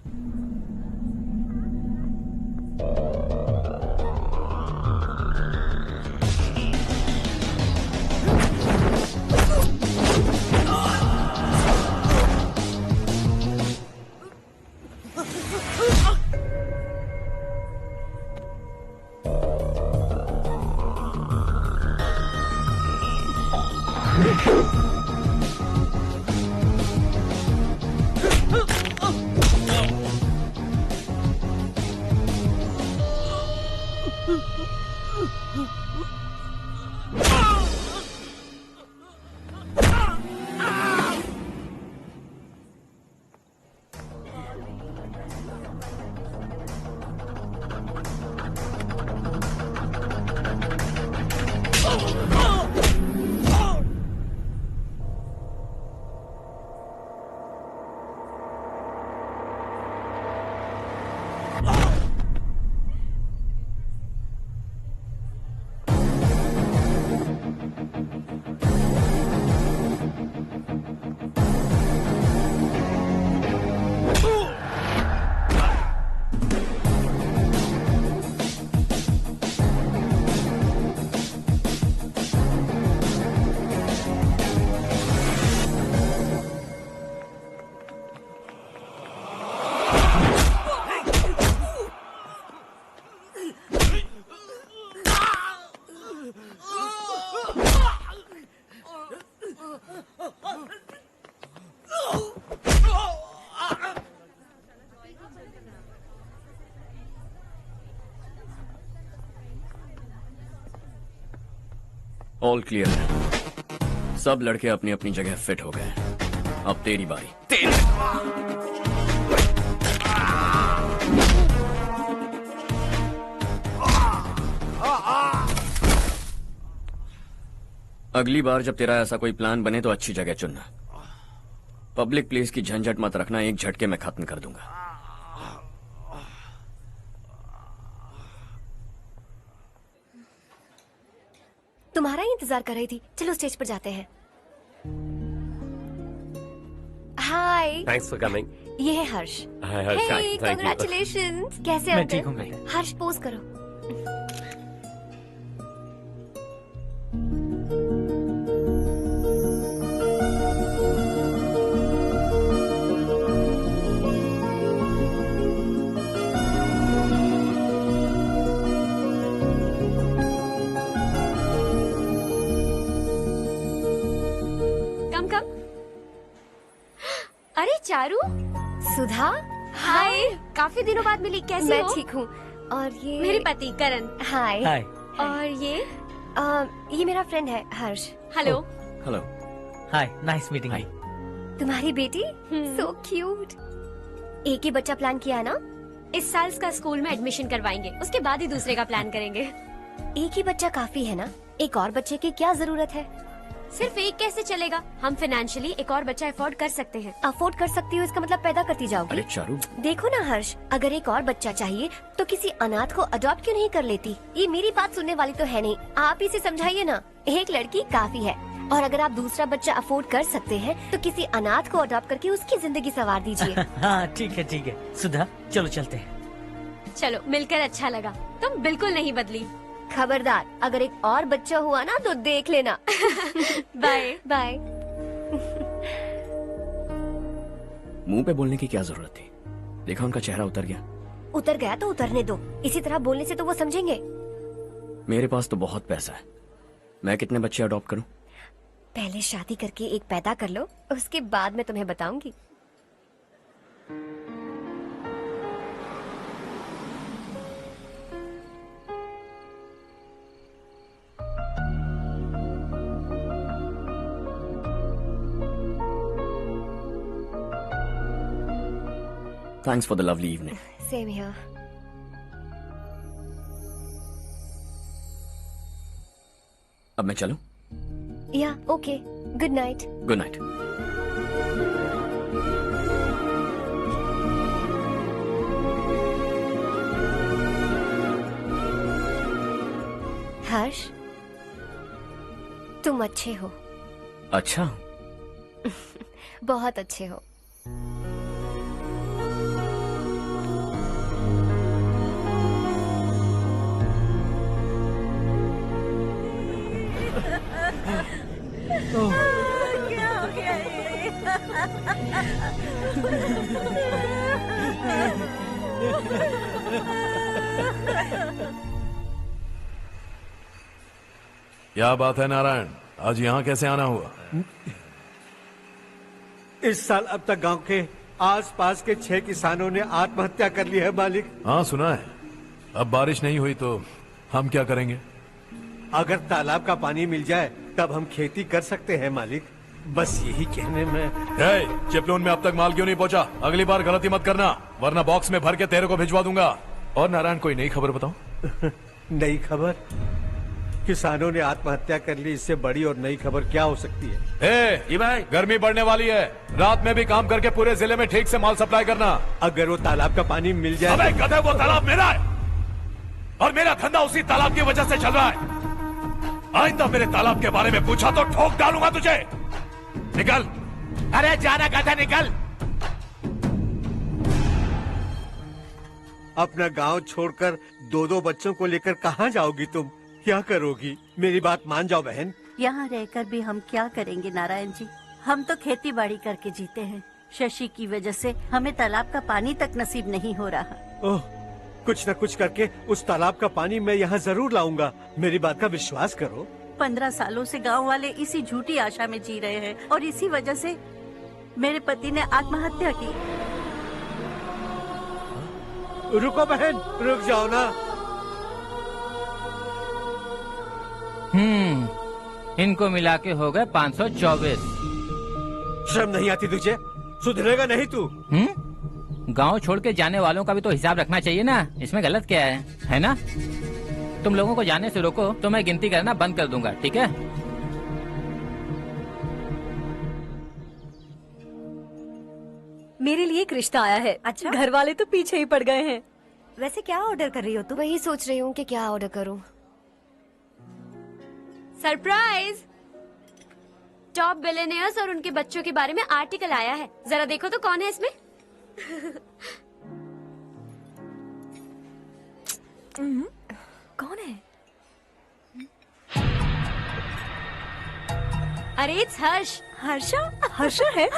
ऑल क्लियर है। सब लड़के अपनी अपनी जगह फिट हो गए। अब तेरी बारी। अगली बार जब तेरा ऐसा कोई प्लान बने तो अच्छी जगह चुनना। पब्लिक प्लेस की झंझट मत रखना, एक झटके में खत्म कर दूंगा। तुम्हारा ही इंतजार कर रही थी। चलो स्टेज पर जाते हैं। हाय। Thanks for coming. ये है Harsh. Hi Harsh, thank you. Congratulations. कैसे हो? मैं ठीक हूँ बेटा। हर्ष पोज करो। अरे चारू। सुधा। हाय। काफी दिनों बाद मिली, कैसी मैं हो? ठीक हूँ। और ये मेरे पति करण। हाय। हाय। और ये मेरा फ्रेंड है Harsh. Hello. Hello. Hi, nice meeting you. तुम्हारी बेटी सो क्यूट। एक ही बच्चा प्लान किया है ना? इस साल इसका स्कूल में एडमिशन करवाएंगे, उसके बाद ही दूसरे का प्लान करेंगे। एक ही बच्चा काफी है ना? एक और बच्चे की क्या जरूरत है? सिर्फ एक कैसे चलेगा? हम फाइनेंशियली एक और बच्चा अफोर्ड कर सकते हैं। अफोर्ड कर सकती हो इसका मतलब पैदा करती जाओगी? अरे चारू। देखो ना हर्ष, अगर एक और बच्चा चाहिए तो किसी अनाथ को अडॉप्ट क्यों नहीं कर लेती? ये मेरी बात सुनने वाली तो है नहीं, आप इसे समझाइए ना। एक लड़की काफी है, और अगर आप दूसरा बच्चा अफोर्ड कर सकते हैं तो किसी अनाथ को अडॉप्ट करके उसकी जिंदगी संवार दीजिए। हाँ ठीक है ठीक है। सुधा चलो चलते हैं। चलो, मिलकर अच्छा लगा। तुम बिल्कुल नहीं बदली। खबरदार, अगर एक और बच्चा हुआ ना तो देख लेना। Bye bye. मुंह पे बोलने की क्या जरूरत थी? देखा उनका चेहरा उतर गया। उतर गया तो उतरने दो, इसी तरह बोलने से तो वो समझेंगे। मेरे पास तो बहुत पैसा है, मैं कितने बच्चे अडॉप्ट करूं? पहले शादी करके एक पैदा कर लो, उसके बाद मैं तुम्हें बताऊंगी। Thanks for the lovely evening. Same here. अब मैं चलूं? Yeah, okay. Good night. Good night. हर्ष, तुम अच्छे हो। अच्छा। बहुत अच्छे हो। क्या हो गया ये? क्या बात है नारायण, आज यहाँ कैसे आना हुआ? इस साल अब तक गांव के आसपास के 6 किसानों ने आत्महत्या कर ली है मालिक। हाँ सुना है। अब बारिश नहीं हुई तो हम क्या करेंगे? अगर तालाब का पानी मिल जाए तब हम खेती कर सकते हैं मालिक। बस यही कहने में। चिपलून में अब तक माल क्यों नहीं पहुंचा? अगली बार गलती मत करना, वरना बॉक्स में भर के तेरे को भिजवा दूंगा। और नारायण, कोई नई खबर बताओ। नई खबर? किसानों ने आत्महत्या कर ली, इससे बड़ी और नई खबर क्या हो सकती है? जी भाई, गर्मी बढ़ने वाली है, रात में भी काम करके पूरे जिले में ठीक से माल सप्लाई करना। अगर वो तालाब का पानी मिल जाए। अबे गधे, वो तालाब मेरा है और मेरा धंधा उसी तालाब की वजह से चल रहा है। आइंदा मेरे तालाब के बारे में पूछा तो ठोक डालूंगा तुझे। निकल। अरे जाना गधा, निकल। अपना गांव छोड़कर 2-2 बच्चों को लेकर कहाँ जाओगी तुम? क्या करोगी? मेरी बात मान जाओ बहन। यहाँ रहकर भी हम क्या करेंगे नारायण जी? हम तो खेती बाड़ी करके जीते हैं। शशि की वजह से हमें तालाब का पानी तक नसीब नहीं हो रहा। ओह, कुछ न कुछ करके उस तालाब का पानी मैं यहाँ जरूर लाऊंगा। मेरी बात का विश्वास करो। 15 सालों से गांव वाले इसी झूठी आशा में जी रहे हैं और इसी वजह से मेरे पति ने आत्महत्या की। रुको बहन, रुक जाओ ना। इनको मिला के हो गए 524। शर्म नहीं आती तुझे? सुधरेगा नहीं तू? गांव छोड़ के जाने वालों का भी तो हिसाब रखना चाहिए ना। इसमें गलत क्या है ना? तुम लोगों को जाने से रोको तो मैं गिनती करना बंद कर दूंगा, ठीक है? मेरे लिए एक रिश्ता आया है। अच्छा? घर वाले तो पीछे ही पड़ गए हैं। वैसे क्या ऑर्डर कर रही हो तुम? वही सोच रही हूँ कि क्या ऑर्डर करूँ। सरप्राइज! टॉप बिलियनियर्स और उनके बच्चों के बारे में आर्टिकल आया है। जरा देखो तो कौन है इसमें। कौन है? अरे इट्स हर्ष। हर्षा है?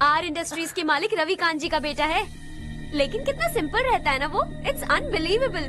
आर इंडस्ट्रीज के मालिक रवि कांत जी का बेटा है। लेकिन कितना सिंपल रहता है ना वो। It's unbelievable.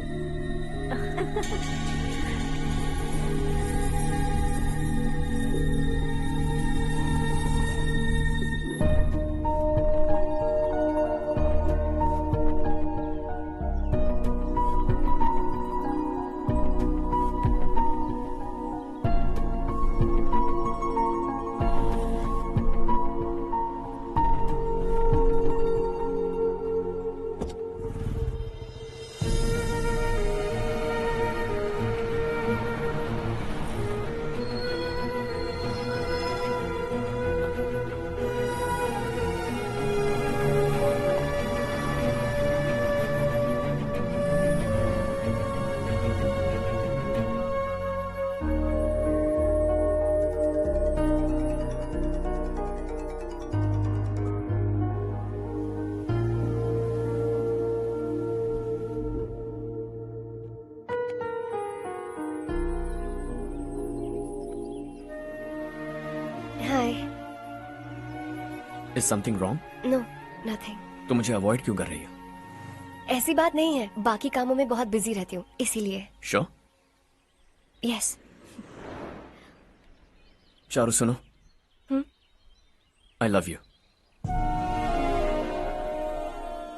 Is something wrong? No, nothing. तो मुझे अवॉइड क्यों कर रही हो? ऐसी बात नहीं है, बाकी कामों में बहुत बिजी रहती हूँ इसीलिए। Sure? Yes. चारू सुनो। I love you.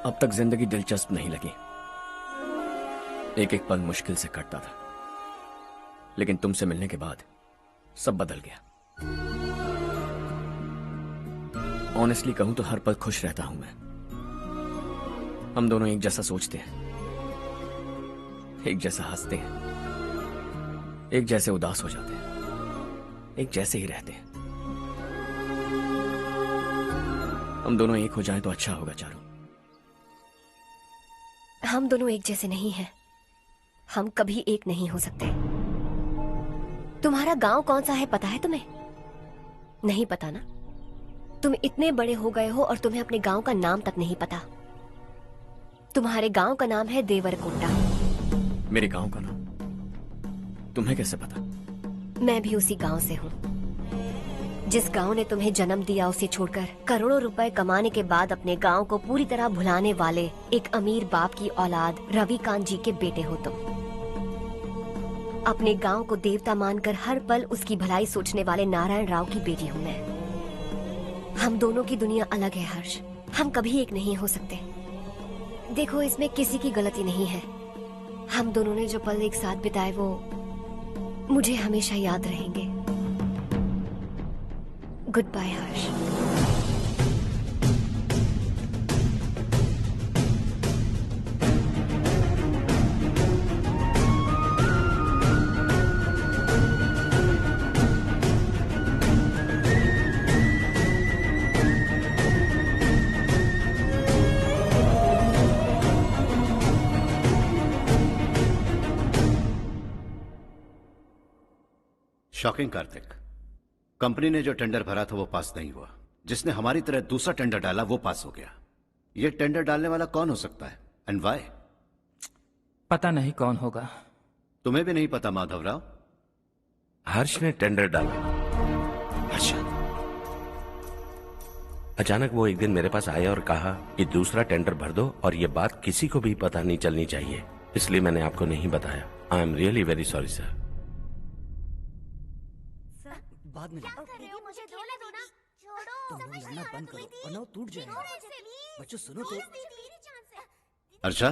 अब तक जिंदगी दिलचस्प नहीं लगी। एक एक पल मुश्किल से कटता था, लेकिन तुमसे मिलने के बाद सब बदल गया। ऑनेस्टली कहूं तो हर पल खुश रहता हूं मैं। हम दोनों एक जैसा सोचते हैं, एक जैसा हंसते हैं, एक जैसे उदास हो जाते हैं, एक जैसे ही रहते हैं। हम दोनों एक हो जाएं तो अच्छा होगा चारू। हम दोनों एक जैसे नहीं हैं। हम कभी एक नहीं हो सकते। तुम्हारा गांव कौन सा है पता है तुम्हें? नहीं पता ना? तुम इतने बड़े हो गए हो और तुम्हें अपने गांव का नाम तक नहीं पता। तुम्हारे गांव का नाम है देवरकोंडा। मेरे गांव का नाम तुम्हें कैसे पता? मैं भी उसी गांव से हूँ। जिस गांव ने तुम्हें जन्म दिया उसे छोड़कर करोड़ों रुपए कमाने के बाद अपने गांव को पूरी तरह भुलाने वाले एक अमीर बाप की औलाद रवि कांत जी के बेटे हो तुम। अपने गांव को देवता मानकर हर पल उसकी भलाई सोचने वाले नारायण राव की बेटी हूँ मैं। हम दोनों की दुनिया अलग है हर्ष, हम कभी एक नहीं हो सकते। देखो, इसमें किसी की गलती नहीं है। हम दोनों ने जो पल एक साथ बिताए वो मुझे हमेशा याद रहेंगे। गुड बाय हर्ष। शॉकिंग कार्तिक, कंपनी ने जो टेंडर भरा था वो पास नहीं हुआ। जिसने हमारी तरह दूसरा टेंडर डाला वो पास हो गया। ये टेंडर डालने वाला कौन हो सकता है एंड व्हाई? पता नहीं कौन होगा। तुम्हें भी नहीं पता माधवराव? हर्ष ने टेंडर डाला। अच्छा। अचानक वो एक दिन मेरे पास आया और कहा कि दूसरा टेंडर भर दो और ये बात किसी को भी पता नहीं चलनी चाहिए, इसलिए मैंने आपको नहीं बताया। I am really very sorry sir. बाद में मुझे खेलने दो ना। छोड़ो। तुम लोग लड़ना बंद करो वरना वो टूट जाएगा। बच्चों सुनो तो। अर्षा,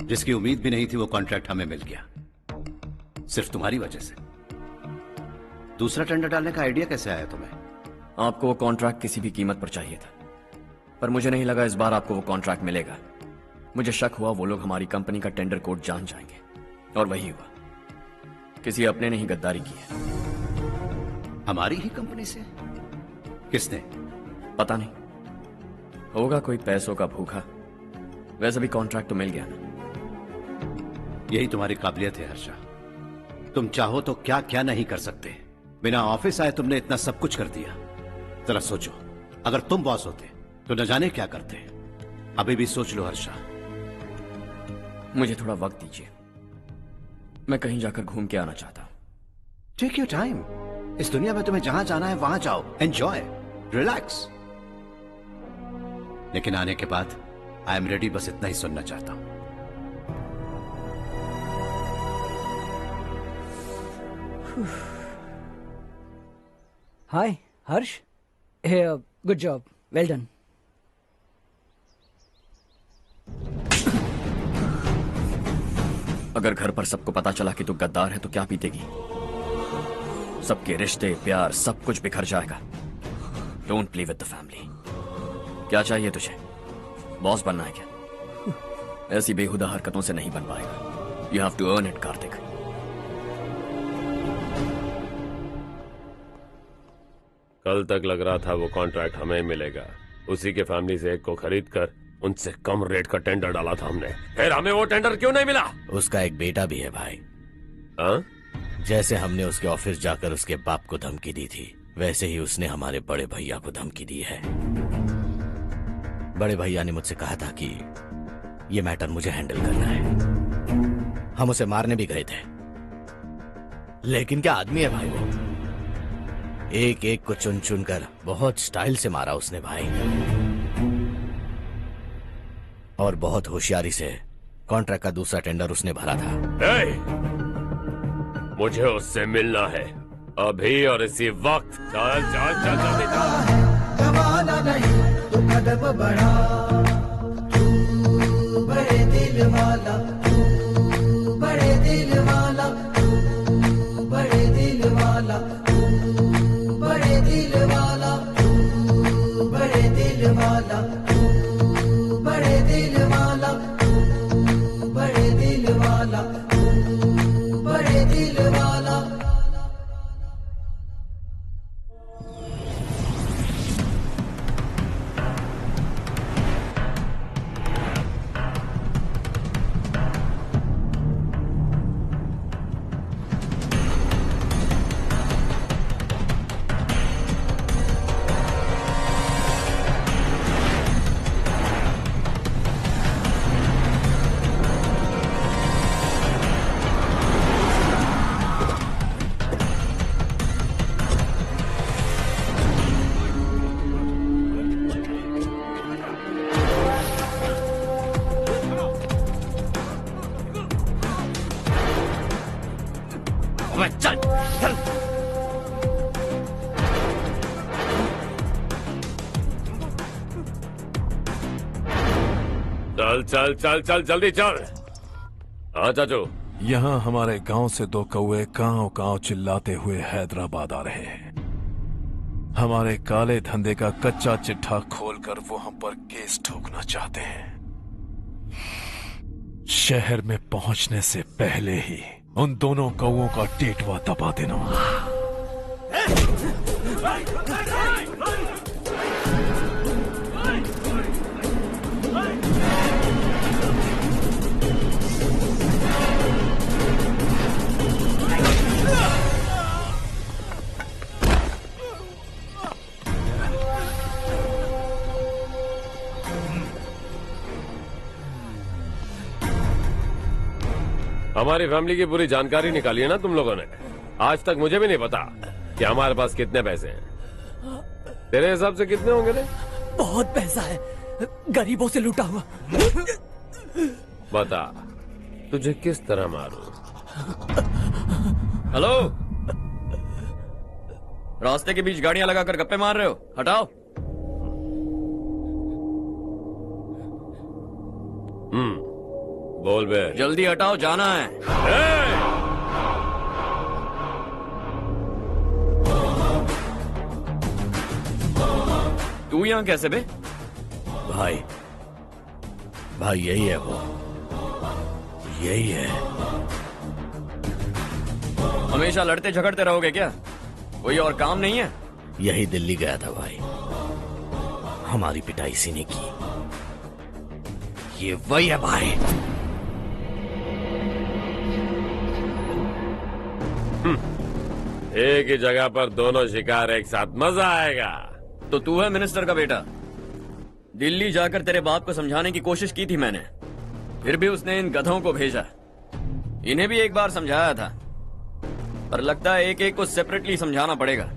जिसकी उम्मीद भी नहीं थी वो कॉन्ट्रैक्ट हमें मिल गया, सिर्फ तुम्हारी वजह से। दूसरा टेंडर डालने का आइडिया कैसे आया तुम्हें? आपको वो कॉन्ट्रैक्ट किसी भी कीमत पर चाहिए था, पर मुझे नहीं लगा इस बार आपको वो कॉन्ट्रैक्ट मिलेगा। मुझे शक हुआ वो लोग हमारी कंपनी का टेंडर कोड जान जाएंगे, और वही हुआ। किसी अपने ने ही गद्दारी की है। हमारी ही कंपनी से? किसने? पता नहीं, होगा कोई पैसों का भूखा। वैसे भी कॉन्ट्रैक्ट तो मिल गया ना। यही तुम्हारी काबिलियत है हर्षा, तुम चाहो तो क्या क्या नहीं कर सकते। बिना ऑफिस आए तुमने इतना सब कुछ कर दिया। जरा सोचो, अगर तुम बॉस होते तो न जाने क्या करते। अभी भी सोच लो हर्षा। मुझे थोड़ा वक्त दीजिए, मैं कहीं जाकर घूम के आना चाहता हूं। Take your time. इस दुनिया में तुम्हें जहां जाना है वहां जाओ, एंजॉय, रिलैक्स। लेकिन आने के बाद आई एम रेडी, बस इतना ही सुनना चाहता हूं। हाय हर्ष, गुड जॉब, वेल डन। अगर घर पर सबको पता चला कि तू गद्दार है तो क्या बीतेगी? सबके रिश्ते, प्यार, सब कुछ बिखर जाएगा। Don't play with the family. क्या चाहिए तुझे? बॉस बनना है क्या? ऐसी बेहुदा हरकतों से नहीं बन पाएगा। You have to earn it Kartik. कल तक लग रहा था वो कॉन्ट्रैक्ट हमें मिलेगा। उसी के फैमिली से एक को खरीद कर उनसे कम रेट का टेंडर डाला था हमने, फिर हमें वो टेंडर क्यों नहीं मिला? उसका एक बेटा भी है भाई। हाँ? जैसे हमने उसके ऑफिस जाकर उसके बाप को धमकी दी थी, वैसे ही उसने हमारे बड़े भैया को धमकी दी है। बड़े भैया ने मुझसे कहा था कि ये मैटर मुझे हैंडल करना है। हम उसे मारने भी गए थे, लेकिन क्या आदमी है भाई वो। एक एक को चुन चुन कर बहुत स्टाइल से मारा उसने भाई, और बहुत होशियारी से कॉन्ट्रैक्ट का दूसरा टेंडर उसने भरा था। मुझे उससे मिलना है अभी और इसी वक्त। चल चल चल जल्दी चल। जमाना नहीं तो कदम बढ़ा, तू बड़े दिल वाला, तू बड़े दिल वाला, तू बड़े दिल वाला, तू बड़े दिल वाला, तू बड़े दिल वाला, तू बड़े दिल वाला, तू बड़े दिल वाला, तू बड़े दिल वाला। चल चल। चल चल चल चल जल्दी चल। हाँ चाचू। यहाँ हमारे गांव से 2 कौवे कांव चिल्लाते हुए हैदराबाद आ रहे हैं। हमारे काले धंधे का कच्चा चिट्ठा खोलकर वो हम पर केस ठोकना चाहते हैं। शहर में पहुंचने से पहले ही उन दोनों कौवों का टेटवा दबा देना। हमारी फैमिली की पूरी जानकारी निकाली है ना तुम लोगों ने। आज तक मुझे भी नहीं पता कि हमारे पास कितने पैसे हैं। तेरे हिसाब से कितने होंगे रे? बहुत पैसा है, गरीबों से लूटा हुआ। बता तुझे किस तरह मारूं? हेलो, रास्ते के बीच गाड़ियां लगाकर गप्पे मार रहे हो? हटाओ। बोल बे। जल्दी हटाओ, जाना है। तू यहाँ कैसे बे? भाई यही है वो, यही है। हमेशा लड़ते झगड़ते रहोगे क्या? कोई और काम नहीं है? यही दिल्ली गया था भाई, हमारी पिटाई इसी ने की। ये वही है भाई। एक ही जगह पर दोनों शिकार एक साथ, मजा आएगा। तो तू है मिनिस्टर का बेटा। दिल्ली जाकर तेरे बाप को समझाने की कोशिश की थी मैंने, फिर भी उसने इन गधों को भेजा। इन्हें भी एक बार समझाया था, पर लगता है एक एक को सेपरेटली समझाना पड़ेगा।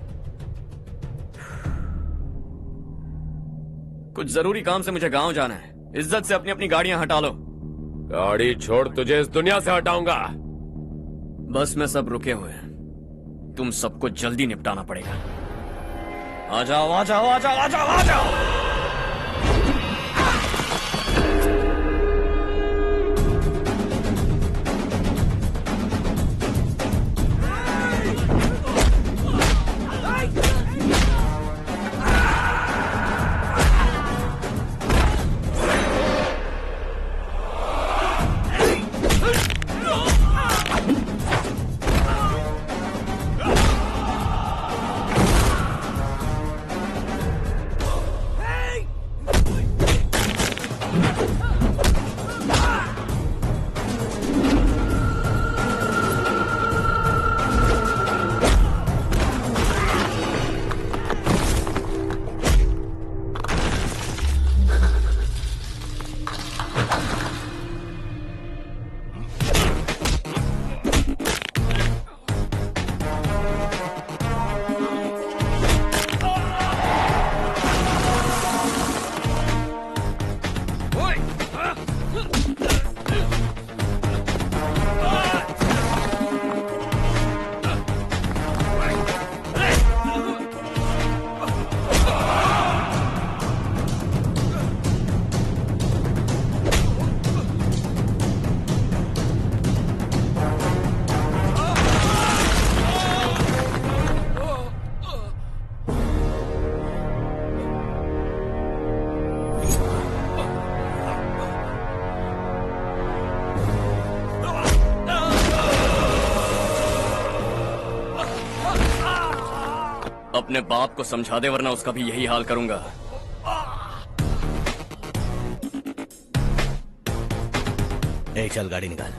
कुछ जरूरी काम से मुझे गांव जाना है। इज्जत से अपनी अपनी गाड़ियां हटा लो। गाड़ी छोड़, तुझे इस दुनिया से हटाऊंगा। बस में सब रुके हुए हैं, तुम सबको जल्दी निपटाना पड़ेगा। आ जाओ आ जाओ आ जाओ आ जाओ आ जाओ। अपने बाप को समझा दे, वरना उसका भी यही हाल करूंगा। चल गाड़ी निकाल।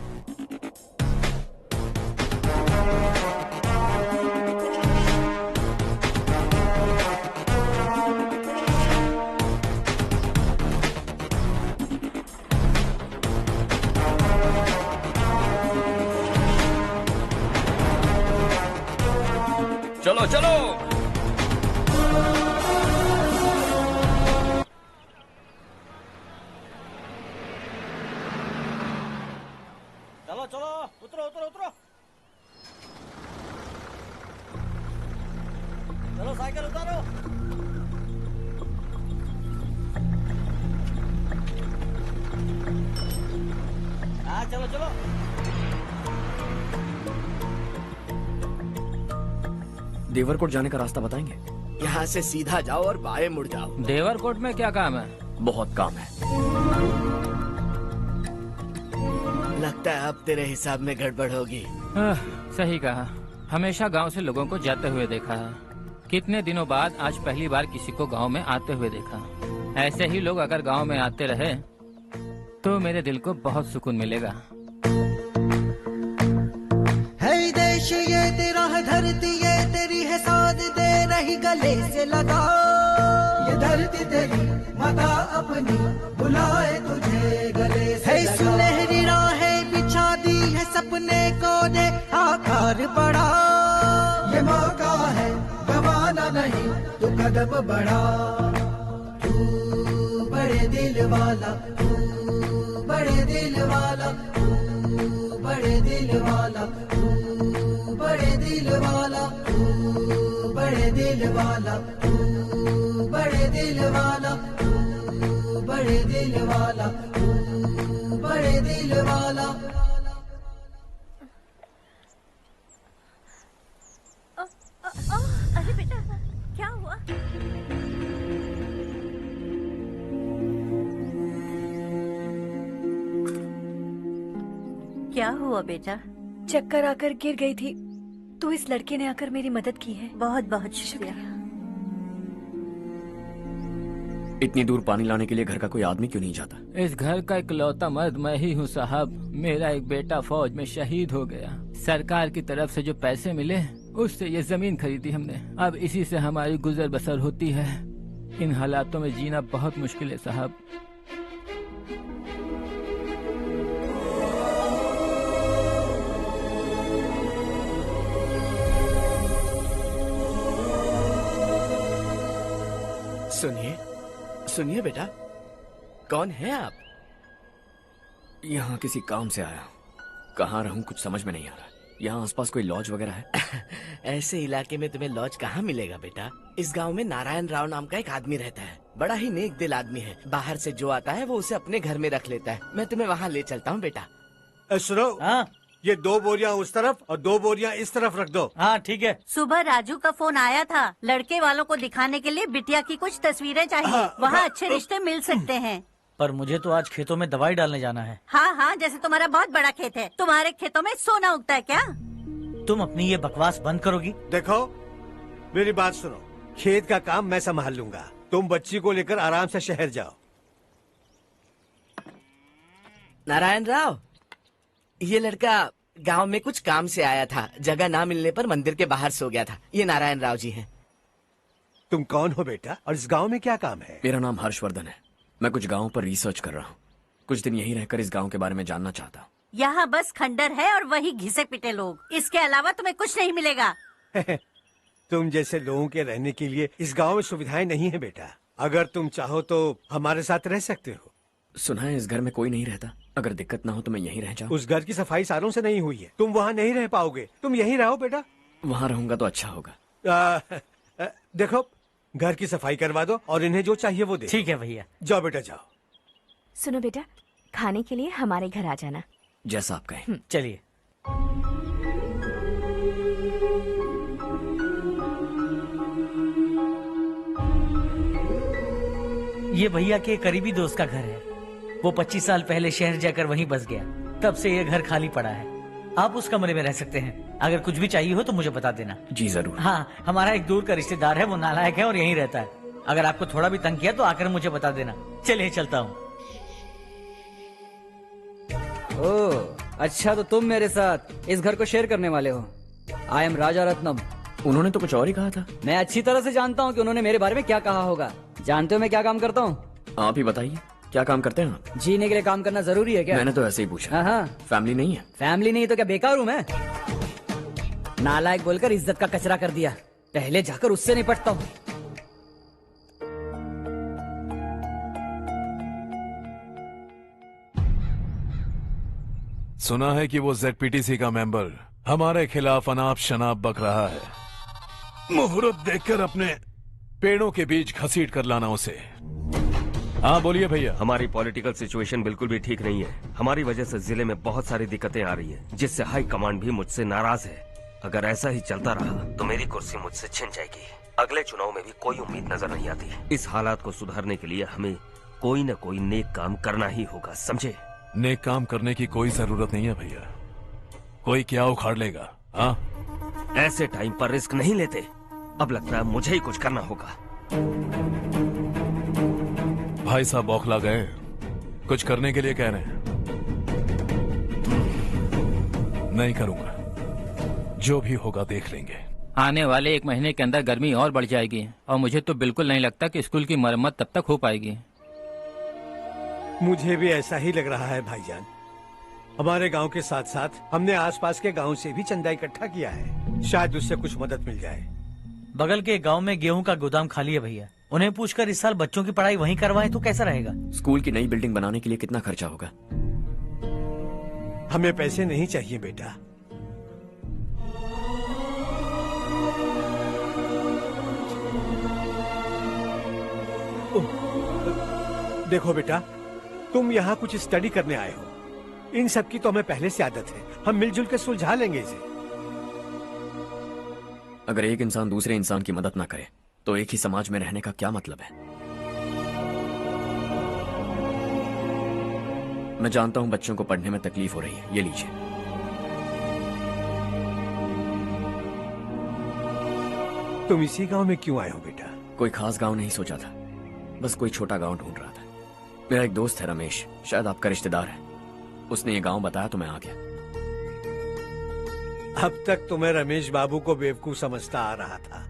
चलो चलो। चलो चलो, उतरो उतरो उतरो। चलो साइकिल उतारो। हाँ चलो चलो। देवरकोट जाने का रास्ता बताएंगे? यहाँ से सीधा जाओ और बाएं मुड़ जाओ। देवरकोट में क्या काम है? बहुत काम है। लगता है अब तेरे हिसाब में गड़बड़ होगी। सही कहा। हमेशा गांव से लोगों को जाते हुए देखा है। कितने दिनों बाद आज पहली बार किसी को गांव में आते हुए देखा। ऐसे ही लोग अगर गांव में आते रहे तो मेरे दिल को बहुत सुकून मिलेगा। है देश ये तेरा है, धरती ये तेरी है, साथ दे रही गले से लगा। ये धरती तेरी माता अपनी बुलाए तुझे गले से लगा। सुनहरी राहें बिछा दी है, सपने को दे आकार बड़ा। ये मौका है गवाना नहीं, तू कदम बढ़ा। तू बड़े दिल वाला, तू बड़े दिल वाला, तू बड़े दिल वाला, तू बड़े दिल वाला, तू बड़े दिल वाला, तू बड़े दिल वाला, तू बड़े दिल वाला, तू बड़े दिल वाला। अरे बेटा क्या हुआ? क्या हुआ बेटा? चक्कर आकर गिर गई थी तो इस लड़के ने आकर मेरी मदद की है। बहुत बहुत शुक्रिया। इतनी दूर पानी लाने के लिए घर का कोई आदमी क्यों नहीं जाता? इस घर का इकलौता मर्द मैं ही हूँ साहब। मेरा एक बेटा फौज में शहीद हो गया। सरकार की तरफ से जो पैसे मिले उससे ये जमीन खरीदी हमने। अब इसी से हमारी गुजर बसर होती है। इन हालातों में जीना बहुत मुश्किल है साहब। सुनिए सुनिए बेटा, कौन है आप? यहाँ किसी काम से आया। कहाँ रहूं कुछ समझ में नहीं आ रहा। यहाँ आसपास कोई लॉज वगैरह है? ऐसे इलाके में तुम्हें लॉज कहाँ मिलेगा बेटा। इस गांव में नारायण राव नाम का एक आदमी रहता है। बड़ा ही नेक दिल आदमी है। बाहर से जो आता है वो उसे अपने घर में रख लेता है। मैं तुम्हें वहाँ ले चलता हूँ बेटा। सुनो, ये 2 बोरियां उस तरफ और 2 बोरियां इस तरफ रख दो। हाँ ठीक है। सुबह राजू का फोन आया था। लड़के वालों को दिखाने के लिए बिटिया की कुछ तस्वीरें चाहिए। वहाँ अच्छे रिश्ते मिल सकते हैं। पर मुझे तो आज खेतों में दवाई डालने जाना है। हाँ हाँ, जैसे तुम्हारा बहुत बड़ा खेत है। तुम्हारे खेतों में सोना उगता है क्या? तुम अपनी ये बकवास बंद करोगी? देखो मेरी बात सुनो, खेत का काम मैं संभाल लूंगा। तुम बच्ची को लेकर आराम से शहर जाओ। नारायण राव, ये लड़का गांव में कुछ काम से आया था। जगह ना मिलने पर मंदिर के बाहर सो गया था। ये नारायण राव जी हैं। तुम कौन हो बेटा और इस गांव में क्या काम है? मेरा नाम हर्षवर्धन है। मैं कुछ गाँव पर रिसर्च कर रहा हूँ। कुछ दिन यहीं रहकर इस गाँव के बारे में जानना चाहता हूँ। यहाँ बस खंडर है और वही घिसे पिटे लोग। इसके अलावा तुम्हें कुछ नहीं मिलेगा। तुम जैसे लोगों के रहने के लिए इस गांव में सुविधाएं नहीं है बेटा। अगर तुम चाहो तो हमारे साथ रह सकते हो। सुना है इस घर में कोई नहीं रहता। अगर दिक्कत ना हो तो मैं यहीं रह जाऊं। उस घर की सफाई सालों से नहीं हुई है। तुम वहाँ नहीं रह पाओगे। तुम यहीं रहो बेटा। वहाँ रहूंगा तो अच्छा होगा। देखो, घर की सफाई करवा दो और इन्हें जो चाहिए वो दे। ठीक है भैया। जाओ बेटा जाओ। सुनो बेटा, खाने के लिए हमारे घर आ जाना। जैसा आप कहें। चलिए। ये भैया के करीबी दोस्त का घर है। वो 25 साल पहले शहर जाकर वहीं बस गया। तब से ये घर खाली पड़ा है। आप उस कमरे में रह सकते हैं। अगर कुछ भी चाहिए हो तो मुझे बता देना। जी जरूर। हाँ, हमारा एक दूर का रिश्तेदार है। वो नालायक है और यहीं रहता है। अगर आपको थोड़ा भी तंग किया तो आकर मुझे बता देना। चलिए चलता हूँ। ओह, अच्छा तो तुम मेरे साथ इस घर को शेयर करने वाले हो। आई एम राजा रत्नम। उन्होंने तो कुछ और ही कहा था। मैं अच्छी तरह से जानता हूँ कि उन्होंने मेरे बारे में क्या कहा होगा। जानते हो मैं क्या काम करता हूँ? आप ही बताइए, क्या काम करते हैं आप? जीने के लिए काम करना जरूरी है क्या? मैंने तो ऐसे ही पूछा। हाँ। फैमिली नहीं है? फैमिली नहीं तो क्या बेकार हूँ मैं? नालायक बोलकर इज्जत का कचरा कर दिया। पहले जाकर उससे निपटता हूँ। सुना है कि वो ZPTC का मेंबर हमारे खिलाफ अनाप शनाप बक रहा है। मुहूर्त देखकर अपने पेड़ों के बीच घसीट कर लाना उसे। हाँ बोलिए भैया। हमारी पॉलिटिकल सिचुएशन बिल्कुल भी ठीक नहीं है। हमारी वजह से जिले में बहुत सारी दिक्कतें आ रही है, जिससे हाई कमांड भी मुझसे नाराज है। अगर ऐसा ही चलता रहा तो मेरी कुर्सी मुझसे छिन जाएगी। अगले चुनाव में भी कोई उम्मीद नजर नहीं आती। इस हालात को सुधारने के लिए हमें कोई न कोई नेक काम करना ही होगा, समझे? नेक काम करने की कोई जरूरत नहीं है भैया। कोई क्या उखाड़ लेगा? हाँ, ऐसे टाइम पर रिस्क नहीं लेते। अब लगता है मुझे ही कुछ करना होगा। भाई साहब बौखला गए, कुछ करने के लिए कह रहे हैं। नहीं करूंगा, जो भी होगा देख लेंगे। आने वाले 1 महीने के अंदर गर्मी और बढ़ जाएगी और मुझे तो बिल्कुल नहीं लगता कि स्कूल की मरम्मत तब तक हो पाएगी। मुझे भी ऐसा ही लग रहा है भाईजान। हमारे गांव के साथ साथ हमने आसपास के गांव से भी चंदा इकट्ठा किया है, शायद उससे कुछ मदद मिल जाए। बगल के गांव में गेहूं का गोदाम खाली है भैया, उन्हें पूछकर इस साल बच्चों की पढ़ाई वहीं करवाएं तो कैसा रहेगा? स्कूल की नई बिल्डिंग बनाने के लिए कितना खर्चा होगा? हमें पैसे नहीं चाहिए बेटा। देखो बेटा, तुम यहाँ कुछ स्टडी करने आए हो। इन सब की तो हमें पहले से आदत है, हम मिलजुल के सुलझा लेंगे इसे। अगर एक इंसान दूसरे इंसान की मदद ना करे तो एक ही समाज में रहने का क्या मतलब है? मैं जानता हूं बच्चों को पढ़ने में तकलीफ हो रही है, ये लीजिए। तुम इसी गांव में क्यों आए हो बेटा? कोई खास गांव नहीं सोचा था, बस कोई छोटा गांव ढूंढ रहा था। मेरा एक दोस्त है रमेश, शायद आपका रिश्तेदार है, उसने ये गांव बताया तो मैं आ गया। अब तक तो मैं रमेश बाबू को बेवकूफ समझता आ रहा था,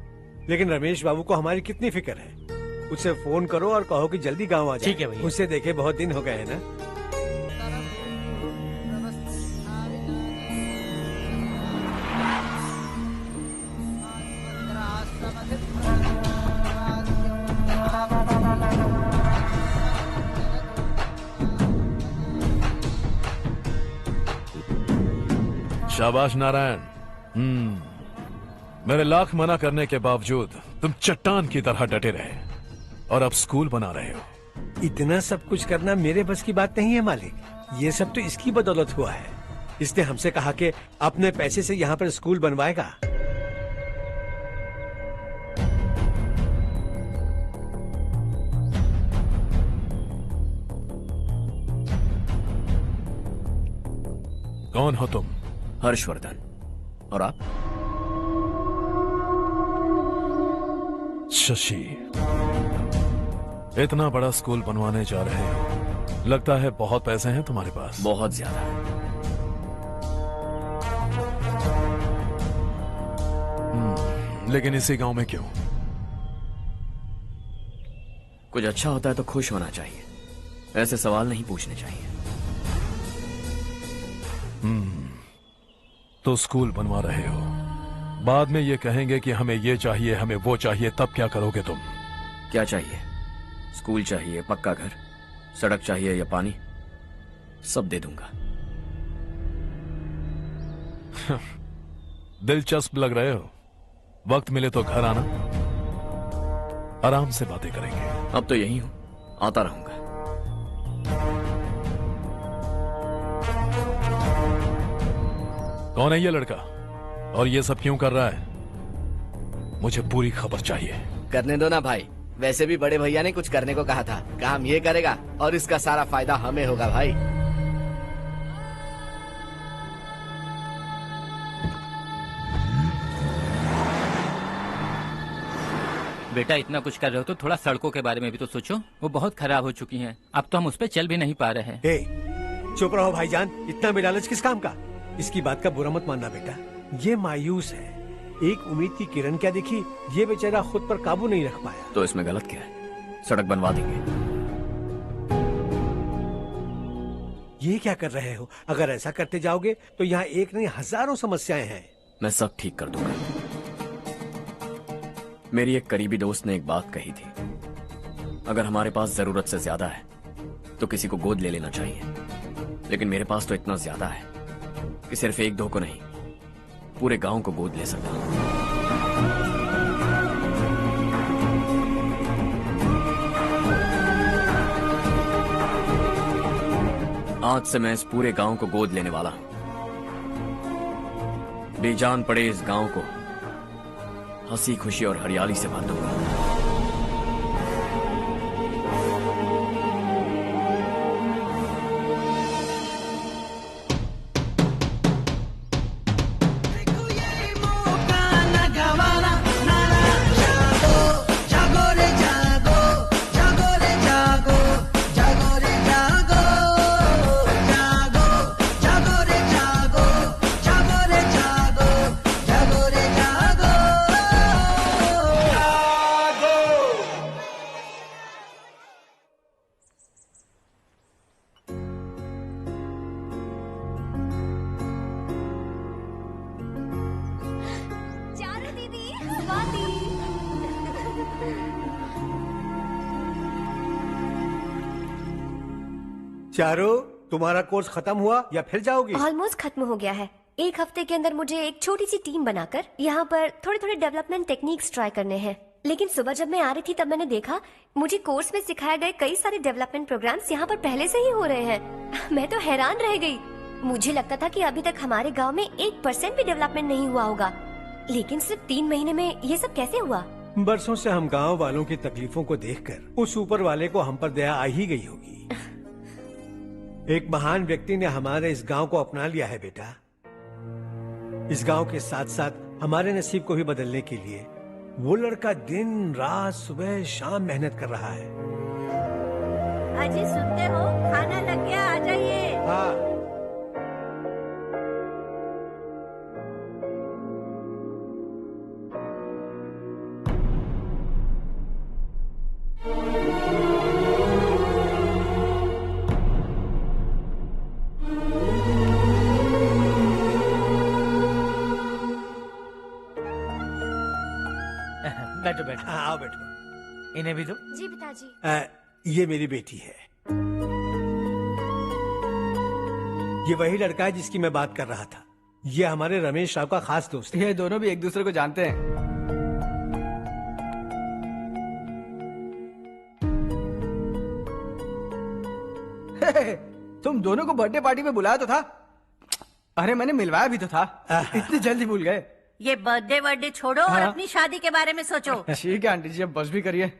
लेकिन रमेश बाबू को हमारी कितनी फिक्र है। उसे फोन करो और कहो कि जल्दी गांव आ जाए। ठीक है भैया। उसे देखे बहुत दिन हो गए हैं ना। शाबाश नारायण। मेरे लाख मना करने के बावजूद तुम चट्टान की तरह डटे रहे और अब स्कूल बना रहे हो। इतना सब कुछ करना मेरे बस की बात नहीं है मालिक, ये सब तो इसकी बदौलत हुआ है। इसने हमसे कहा कि अपने पैसे से यहाँ पर स्कूल बनवाएगा। कौन हो तुम? हर्षवर्धन। और आप? शशि। इतना बड़ा स्कूल बनवाने जा रहे हो, लगता है बहुत पैसे हैं तुम्हारे पास। बहुत ज्यादा। लेकिन इसी गांव में क्यों? कुछ अच्छा होता है तो खुश होना चाहिए, ऐसे सवाल नहीं पूछने चाहिए। तो स्कूल बनवा रहे हो, बाद में ये कहेंगे कि हमें ये चाहिए, हमें वो चाहिए, तब क्या करोगे तुम? क्या चाहिए? स्कूल चाहिए, पक्का घर, सड़क चाहिए या पानी, सब दे दूंगा। दिलचस्प लग रहे हो। वक्त मिले तो घर आना, आराम से बातें करेंगे। अब तो यही हूं, आता रहूंगा। कौन है ये लड़का और ये सब क्यों कर रहा है? मुझे पूरी खबर चाहिए। करने दो ना भाई, वैसे भी बड़े भैया ने कुछ करने को कहा था, काम ये करेगा और इसका सारा फायदा हमें होगा भाई। बेटा इतना कुछ कर रहे हो तो थोड़ा सड़कों के बारे में भी तो सोचो, वो बहुत खराब हो चुकी हैं। अब तो हम उस पर चल भी नहीं पा रहे हैं। चुप रहो भाईजान, इतना बेलालच किस काम का? इसकी बात का बुरा मत मानना बेटा, ये मायूस है। एक उम्मीद की किरण क्या देखी, ये बेचारा खुद पर काबू नहीं रख पाया। तो इसमें गलत क्या है? सड़क बनवा देंगे। ये क्या कर रहे हो? अगर ऐसा करते जाओगे तो यहाँ एक नहीं हजारों समस्याएं हैं। मैं सब ठीक कर दूंगा। मेरी एक करीबी दोस्त ने एक बात कही थी, अगर हमारे पास जरूरत से ज्यादा है तो किसी को गोद ले लेना चाहिए, लेकिन मेरे पास तो इतना ज्यादा है कि सिर्फ 1-2 को नहीं, पूरे गांव को गोद ले सकता हूं। आज से मैं इस पूरे गांव को गोद लेने वाला हूं। बेजान पड़े इस गांव को हंसी खुशी और हरियाली से भर दूंगा। चारू, तुम्हारा कोर्स खत्म हुआ या फिर जाओगी? ऑलमोस्ट खत्म हो गया है। एक हफ्ते के अंदर मुझे एक छोटी सी टीम बनाकर यहाँ पर थोड़े थोड़े डेवलपमेंट टेक्निक्स ट्राई करने हैं। लेकिन सुबह जब मैं आ रही थी तब मैंने देखा मुझे कोर्स में सिखाए गए कई सारे डेवलपमेंट प्रोग्राम्स यहाँ पर पहले से ही हो रहे हैं। मैं तो हैरान रह गई। मुझे लगता था कि अभी तक हमारे गाँव में 1% भी डेवलपमेंट नहीं हुआ होगा, लेकिन सिर्फ 3 महीने में ये सब कैसे हुआ? बरसों से हम गांव वालों की तकलीफों को देखकर उस ऊपर वाले को हम पर दया आ ही गई होगी। एक महान व्यक्ति ने हमारे इस गांव को अपना लिया है बेटा। इस गांव के साथ साथ हमारे नसीब को भी बदलने के लिए वो लड़का दिन रात सुबह शाम मेहनत कर रहा है। अजी सुनते हो, खाना लग गया, आ जाइए। हाँ। बैठो बैठो। आओ बैठो। इन्हें भी दो। जी पिताजी। ये मेरी बेटी है। ये वही लड़का है जिसकी मैं बात कर रहा था। ये हमारे रमेश राव का खास दोस्त है। ये दोनों भी एक दूसरे को जानते हैं। तुम दोनों को बर्थडे पार्टी में बुलाया तो था। अरे मैंने मिलवाया भी तो था। इतनी जल्दी भूल गए। ये बर्थडे छोड़ो और हाँ? अपनी शादी के बारे में सोचो। ठीक है आंटी जी, अब बस भी करिए।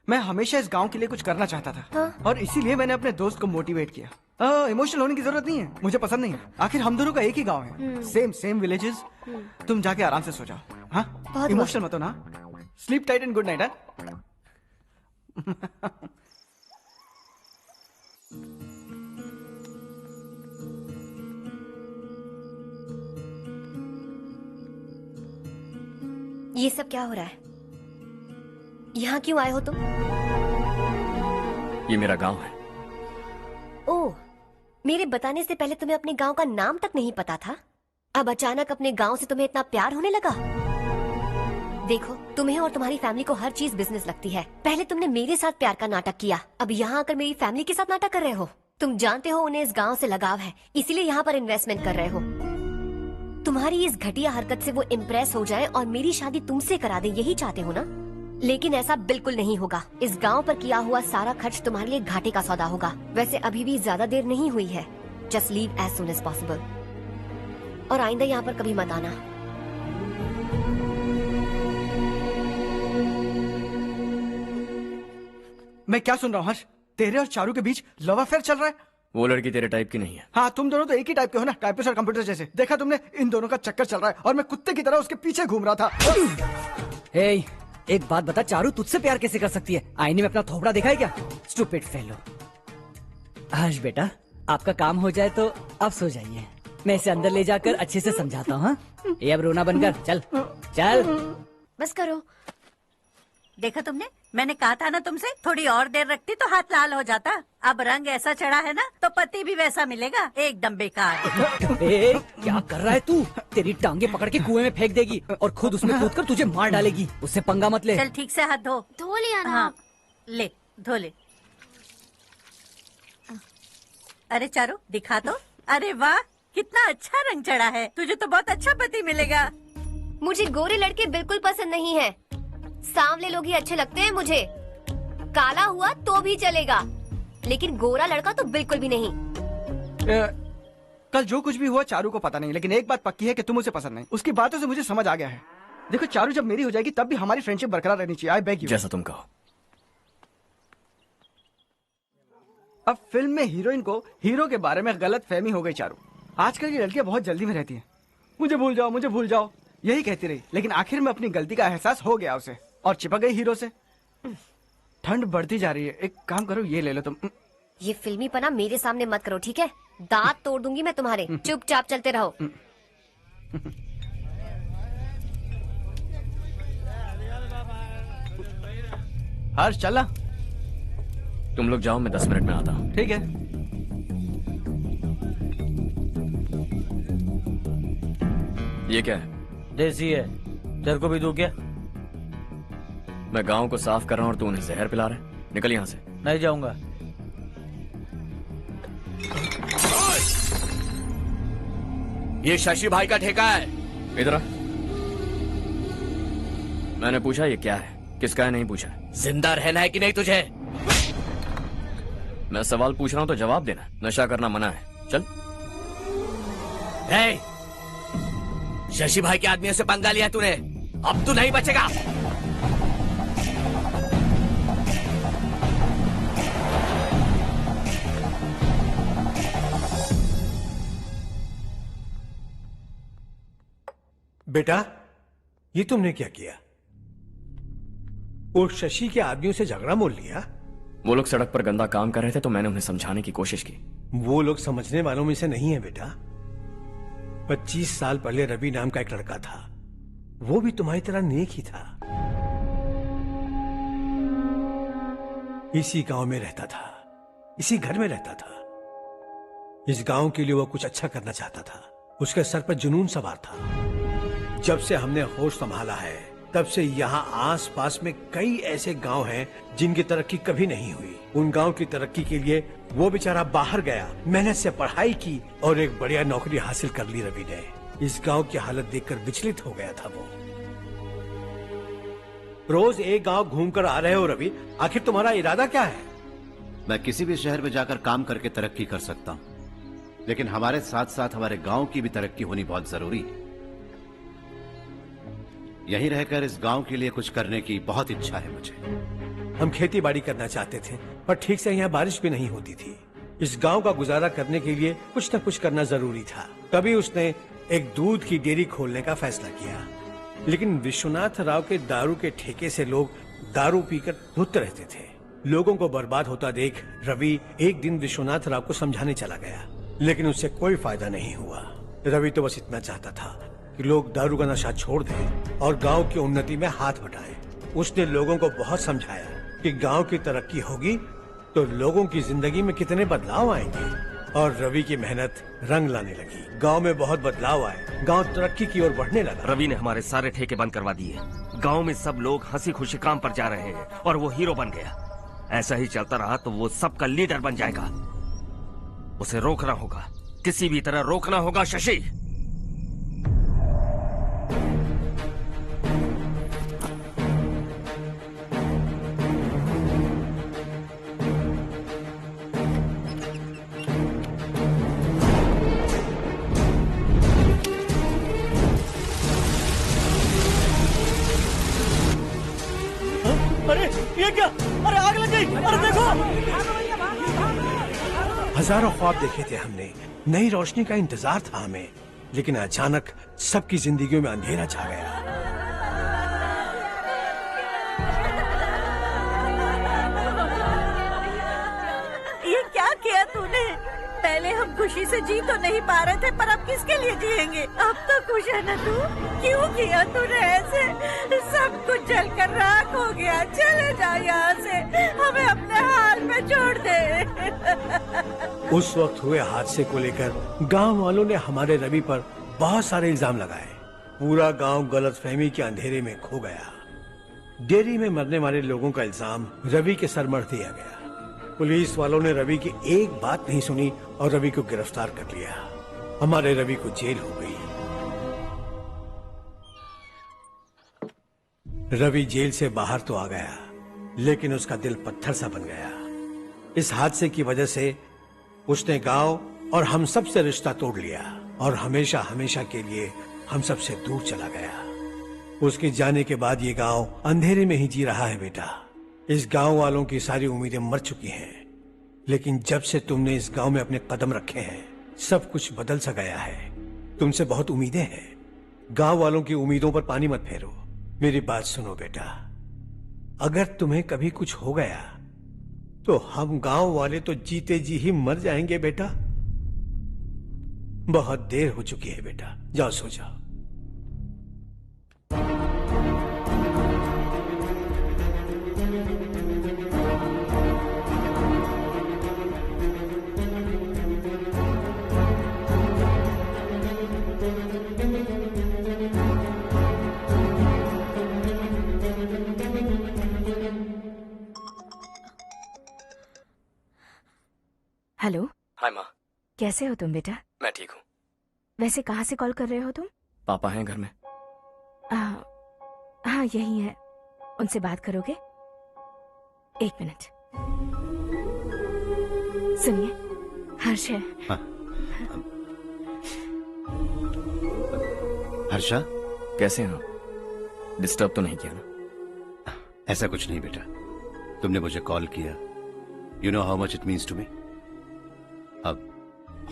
मैं हमेशा इस गांव के लिए कुछ करना चाहता था। हाँ? और इसीलिए मैंने अपने दोस्त को मोटिवेट किया। इमोशनल होने की जरूरत नहीं है, मुझे पसंद नहीं है। आखिर हम दोनों का एक ही गांव है, सेम विलेजेस। तुम जाके आराम से सो जाओ। हाँ, इमोशनल मत हो ना। Sleep tight and good night. ये सब क्या हो रहा है? यहाँ क्यों आए हो तुम? ये मेरा गांव है। ओह, मेरे बताने से पहले तुम्हें अपने गांव का नाम तक नहीं पता था? अब अचानक अपने गांव से तुम्हें इतना प्यार होने लगा? देखो, तुम्हें और तुम्हारी फैमिली को हर चीज बिजनेस लगती है। पहले तुमने मेरे साथ प्यार का नाटक किया, अब यहाँ आकर मेरी फैमिली के साथ नाटक कर रहे हो। तुम जानते हो उन्हें इस गांव से लगाव है, इसीलिए यहाँ पर इन्वेस्टमेंट कर रहे हो। तुम्हारी इस घटिया हरकत से वो इम्प्रेस हो जाए और मेरी शादी तुमसे करा दे, यही चाहते हो ना? लेकिन ऐसा बिल्कुल नहीं होगा। इस गांव पर किया हुआ सारा खर्च तुम्हारे लिए घाटे का सौदा होगा। वैसे अभी भी ज्यादा देर नहीं हुई है। Just leave as soon as possible. और आइंदा यहाँ पर कभी मत आना। मैं क्या सुन रहा हूँ हर्ष? तेरे और चारू के बीच लव अफेयर चल रहा है? वो लड़की तेरे टाइप की नहीं है। हाँ, तुम दोनों तो एक ही टाइप के हो ना, टाइपिस्ट और कंप्यूटर जैसे। देखा तुमने, इन दोनों का चक्कर चल रहा है और मैं कुत्ते की तरह उसके पीछे घूम रहा था। हे, एक बात बता, चारू तुझसे प्यार कैसे कर सकती है? आईने में अपना थोपड़ा देखा है क्या? Stupid fellow. हर्ष बेटा, आपका काम हो जाए तो आप सो जाइए। मैं इसे अंदर ले जाकर अच्छे से समझाता हूँ। ये अब रोना बनकर चल चल। बस करो। देखा तुमने, मैंने कहा था ना तुमसे, थोड़ी और देर रखती तो हाथ लाल हो जाता। अब रंग ऐसा चढ़ा है ना तो पति भी वैसा मिलेगा, एकदम बेकार। ए, क्या कर रहा है तू? तेरी टांगे पकड़ के कुएं में फेंक देगी और खुद उसमें कूदकर तुझे मार डालेगी। उससे पंगा मत ले। चल ठीक से हाथ धो लिया ना? हाँ, ले धो ले। अरे चारू दिखा तो। अरे वाह, कितना अच्छा रंग चढ़ा है। तुझे तो बहुत अच्छा पति मिलेगा। मुझे गोरे लड़के बिल्कुल पसंद नहीं है। सांवले लोग ही अच्छे लगते हैं मुझे। काला हुआ तो भी चलेगा, लेकिन गोरा लड़का तो बिल्कुल भी नहीं। कल जो कुछ भी हुआ चारू को पता नहीं, लेकिन एक बात पक्की है कि तुम उसे पसंद नहीं। उसकी बातों से मुझे समझ आ गया है। देखो चारू जब मेरी हो जाएगी तब भी हमारी फ्रेंडशिप बरकरार रहनी चाहिए। I beg you. जैसा तुम कहो। अब फिल्म में हीरोइन को हीरो के बारे में गलत फहमी हो गई चारू। आजकल की लड़कियां बहुत जल्दी में रहती हैं। मुझे भूल जाओ, मुझे भूल जाओ, यही कहती रही, लेकिन आखिर में अपनी गलती का एहसास हो गया उसे और चिपक गई हीरो से। ठंड बढ़ती जा रही है, एक काम करो ये ले लो तुम। ये फिल्मी पना मेरे सामने मत करो, ठीक है? दांत तोड़ दूंगी मैं तुम्हारे। चुपचाप चलते रहो। हर्ष चला। तुम लोग जाओ, मैं 10 मिनट में आता हूँ। ठीक है। ये क्या है? देसी है, तेरे को भी दूं क्या? मैं गांव को साफ कर रहा हूँ और तू उन्हें जहर पिला रहा है। निकल यहाँ से। नहीं जाऊंगा। ये शशि भाई का ठेका है। इधर आ। मैंने पूछा ये क्या है, किसका है नहीं पूछा। जिंदा रहना है कि नहीं तुझे? मैं सवाल पूछ रहा हूं तो जवाब देना। नशा करना मना है। चल। हे, शशि भाई के आदमियों से पंगा लिया तूने, अब तू नहीं बचेगा। बेटा, ये तुमने क्या किया? वो शशि के आदमियों से झगड़ा मोल लिया? वो लोग सड़क पर गंदा काम कर रहे थे तो मैंने उन्हें समझाने की कोशिश की। वो लोग समझने वालों में से नहीं है बेटा। 25 साल पहले रवि नाम का एक लड़का था, वो भी तुम्हारी तरह नेक ही था। इसी गांव में रहता था, इसी घर में रहता था। इस गांव के लिए वो कुछ अच्छा करना चाहता था। उसके सर पर जुनून सवार था। जब से हमने होश संभाला है तब से यहाँ आस पास में कई ऐसे गांव हैं जिनकी तरक्की कभी नहीं हुई। उन गांव की तरक्की के लिए वो बेचारा बाहर गया, मेहनत से पढ़ाई की और एक बढ़िया नौकरी हासिल कर ली रवि ने। इस गांव की हालत देखकर विचलित हो गया था वो। रोज एक गांव घूमकर आ रहे हो रवि, आखिर तुम्हारा इरादा क्या है? मैं किसी भी शहर में जाकर काम करके तरक्की कर सकता हूँ, लेकिन हमारे साथ साथ हमारे गांव की भी तरक्की होनी बहुत जरूरी है। यहीं रहकर इस गांव के लिए कुछ करने की बहुत इच्छा है मुझे। हम खेती बाड़ी करना चाहते थे, पर ठीक से यहाँ बारिश भी नहीं होती थी। इस गांव का गुजारा करने के लिए कुछ न कुछ करना जरूरी था। तभी उसने एक दूध की डेयरी खोलने का फैसला किया। लेकिन विश्वनाथ राव के दारू के ठेके से लोग दारू पीकर धुत रहते थे। लोगों को बर्बाद होता देख रवि एक दिन विश्वनाथ राव को समझाने चला गया, लेकिन उससे कोई फायदा नहीं हुआ। रवि तो बस इतना चाहता था कि लोग दारू का नशा छोड़ दें और गांव की उन्नति में हाथ बटाएं। उसने लोगों को बहुत समझाया कि गांव की तरक्की होगी तो लोगों की जिंदगी में कितने बदलाव आएंगे, और रवि की मेहनत रंग लाने लगी। गांव में बहुत बदलाव आए, गांव तरक्की की ओर बढ़ने लगा। रवि ने हमारे सारे ठेके बंद करवा दिए। गांव में सब लोग हंसी खुशी काम पर जा रहे हैं और वो हीरो बन गया। ऐसा ही चलता रहा तो वो सबका लीडर बन जाएगा। उसे रोकना होगा, किसी भी तरह रोकना होगा शशि। अरे ये क्या? अरे आग लग गई! अरे देखो! हजारों ख्वाब देखे थे हमने, नई रोशनी का इंतजार था हमें, लेकिन अचानक सबकी जिंदगियों में अंधेरा छा गया। ये क्या किया तूने? पहले हम खुशी से जी तो नहीं पा रहे थे, पर अब किसके लिए जिएंगे? अब तो खुश है ना तू? क्यों किया तूने ऐसे? सब कुछ जलकर राख हो गया। चले जा यहाँ से, हमें अपने हाल में छोड़ दे। उस वक्त हुए हादसे को लेकर गांव वालों ने हमारे रवि पर बहुत सारे इल्जाम लगाए। पूरा गांव गलतफहमी के अंधेरे में खो गया। डेयरी में मरने वाले लोगों का इल्जाम रवि के सर मढ़ दिया गया। पुलिस वालों ने रवि की एक बात नहीं सुनी और रवि को गिरफ्तार कर लिया। हमारे रवि को जेल हो गई। रवि जेल से बाहर तो आ गया, लेकिन उसका दिल पत्थर सा बन गया। इस हादसे की वजह से उसने गांव और हम सब से रिश्ता तोड़ लिया और हमेशा हमेशा के लिए हम सब से दूर चला गया। उसके जाने के बाद ये गांव अंधेरे में ही जी रहा है बेटा। इस गांव वालों की सारी उम्मीदें मर चुकी हैं, लेकिन जब से तुमने इस गांव में अपने कदम रखे हैं सब कुछ बदल सा गया है। तुमसे बहुत उम्मीदें हैं। गांव वालों की उम्मीदों पर पानी मत फेरो। मेरी बात सुनो बेटा, अगर तुम्हें कभी कुछ हो गया तो हम गांव वाले तो जीते जी ही मर जाएंगे बेटा। बहुत देर हो चुकी है बेटा, जाओ सो जाओ। हेलो। हाय माँ। कैसे हो तुम बेटा? मैं ठीक हूँ। वैसे कहाँ से कॉल कर रहे हो तुम? पापा हैं घर में। हाँ यही है। उनसे बात करोगे? एक मिनट। सुनिए, हर्ष है। हर्षा, कैसे हैं आप? डिस्टर्ब तो नहीं किया ना? ऐसा कुछ नहीं बेटा, तुमने मुझे कॉल किया। You know how much it means to me. अब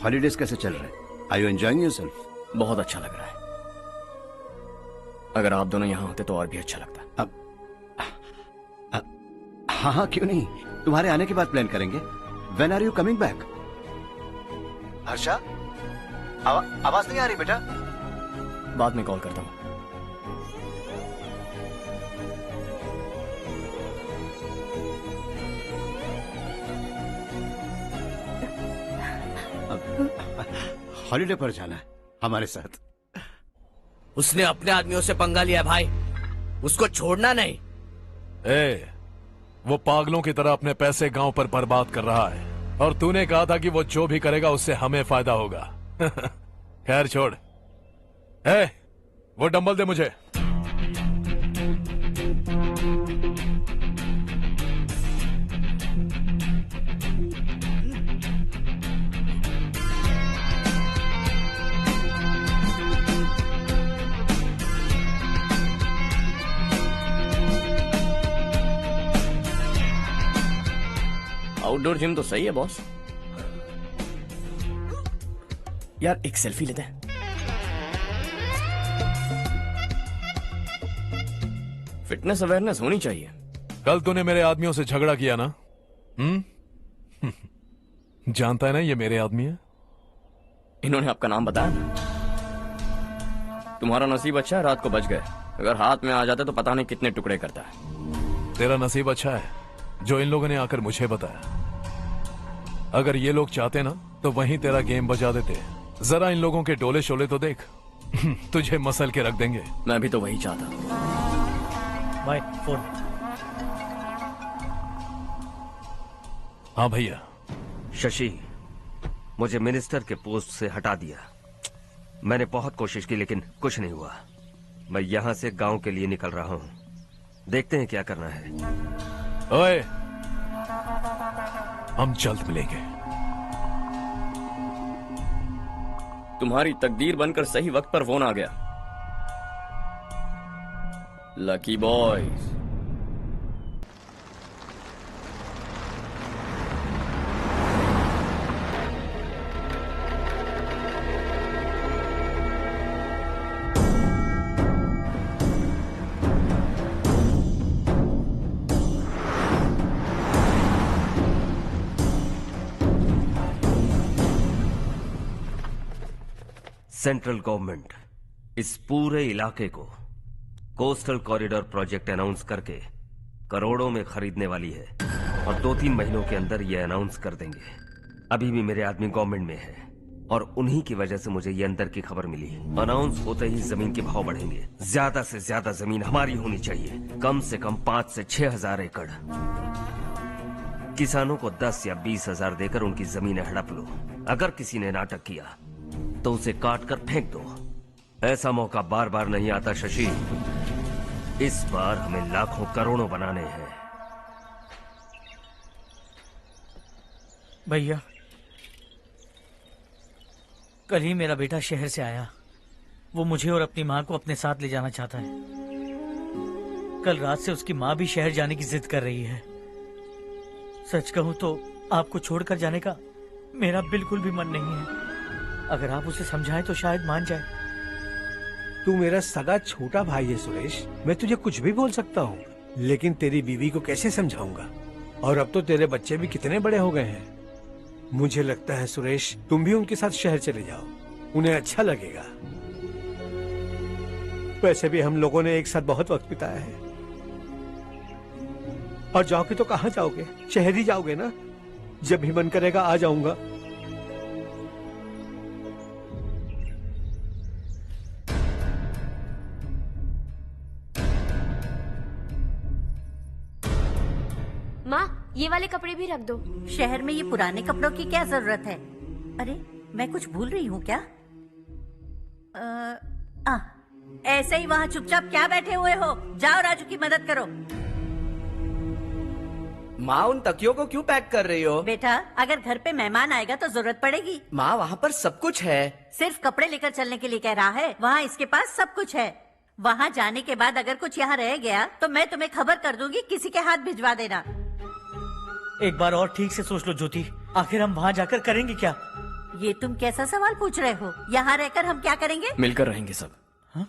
हॉलीडेज कैसे चल रहे हैं? Are you enjoying yourself? बहुत अच्छा लग रहा है। अगर आप दोनों यहाँ होते तो और भी अच्छा लगता। अब हाँ हाँ क्यों नहीं, तुम्हारे आने के बाद प्लान करेंगे। When are you coming back? Harsha, आवाज नहीं आ रही बेटा। बाद में कॉल करता हूँ। हॉलीडे पर जाना है हमारे साथ। उसने अपने आदमियों से पंगा लिया भाई, उसको छोड़ना नहीं। वो पागलों की तरह अपने पैसे गांव पर बर्बाद कर रहा है और तूने कहा था कि वो जो भी करेगा उससे हमें फायदा होगा। खैर छोड़। वो डंबल दे मुझे। आउटडोर जिम तो सही है बॉस। यार एक सेल्फी लेते हैं। फिटनेस अवेयरनेस होनी चाहिए। कल तूने मेरे आदमियों से झगड़ा किया ना? जानता है ना ये मेरे आदमी है। इन्होंने आपका नाम बताया? तुम्हारा नसीब अच्छा है रात को बच गए, अगर हाथ में आ जाते तो पता नहीं कितने टुकड़े करता है। तेरा नसीब अच्छा है जो इन लोगों ने आकर मुझे बताया। अगर ये लोग चाहते ना तो वहीं तेरा गेम बजा देते। जरा इन लोगों के डोले शोले तो देख। तुझे मसल के रख देंगे। मैं भी तो वही चाहता। भाई फोन। हाँ भैया। शशि, मुझे मिनिस्टर के पोस्ट से हटा दिया। मैंने बहुत कोशिश की लेकिन कुछ नहीं हुआ। मैं यहां से गांव के लिए निकल रहा हूं। देखते हैं क्या करना है। ओए, हम जल्द मिलेंगे। तुम्हारी तकदीर बनकर सही वक्त पर फोन आ गया। Lucky boys. सेंट्रल गवर्नमेंट इस पूरे इलाके को कोस्टल कॉरिडोर प्रोजेक्ट अनाउंस करके करोड़ों में खरीदने वाली है और 2-3 महीनों के अंदर ये अनाउंस कर देंगे। अभी भी मेरे आदमी गवर्नमेंट में है और उन्हीं की वजह से मुझे ये अंदर की खबर मिली। अनाउंस होते ही जमीन के भाव बढ़ेंगे। ज्यादा से ज्यादा जमीन हमारी होनी चाहिए, कम से कम 5 से 6 हजार एकड़। किसानों को 10 या 20 हजार देकर उनकी जमीनें हड़प लो। अगर किसी ने नाटक किया तो उसे काट कर फेंक दो। ऐसा मौका बार बार नहीं आता शशि। इस बार हमें लाखों करोड़ों बनाने हैं। भैया, कल ही मेरा बेटा शहर से आया। वो मुझे और अपनी माँ को अपने साथ ले जाना चाहता है। कल रात से उसकी माँ भी शहर जाने की जिद कर रही है। सच कहूँ तो आपको छोड़कर जाने का मेरा बिल्कुल भी मन नहीं है। अगर आप उसे समझाएं तो शायद मान जाए। तू मेरा सगा छोटा भाई है सुरेश, मैं तुझे कुछ भी बोल सकता हूँ, लेकिन तेरी बीवी को कैसे समझाऊंगा? और अब तो तेरे बच्चे भी कितने बड़े हो गए हैं। मुझे लगता है सुरेश, तुम भी उनके साथ शहर चले जाओ, उन्हें अच्छा लगेगा। वैसे भी हम लोगों ने एक साथ बहुत वक्त बिताया है। और जाओगे तो कहाँ जाओगे? शहर ही जाओगे ना? जब भी मन करेगा आ जाऊंगा। माँ, ये वाले कपड़े भी रख दो। शहर में ये पुराने कपड़ों की क्या जरूरत है? अरे, मैं कुछ भूल रही हूँ क्या? ऐसे ही वहाँ चुपचाप क्या बैठे हुए हो? जाओ राजू की मदद करो। माँ, उन तकियों को क्यों पैक कर रही हो? बेटा, अगर घर पे मेहमान आएगा तो जरूरत पड़ेगी। माँ, वहाँ पर सब कुछ है। सिर्फ कपड़े लेकर चलने के लिए कह रहा है? वहाँ इसके पास सब कुछ है। वहाँ जाने के बाद अगर कुछ यहाँ रह गया तो मैं तुम्हें खबर कर दूंगी, किसी के हाथ भिजवा देना। एक बार और ठीक से सोच लो ज्योति, आखिर हम वहाँ जाकर करेंगे क्या? ये तुम कैसा सवाल पूछ रहे हो? यहाँ रहकर हम क्या करेंगे? मिलकर रहेंगे सब। हाँ?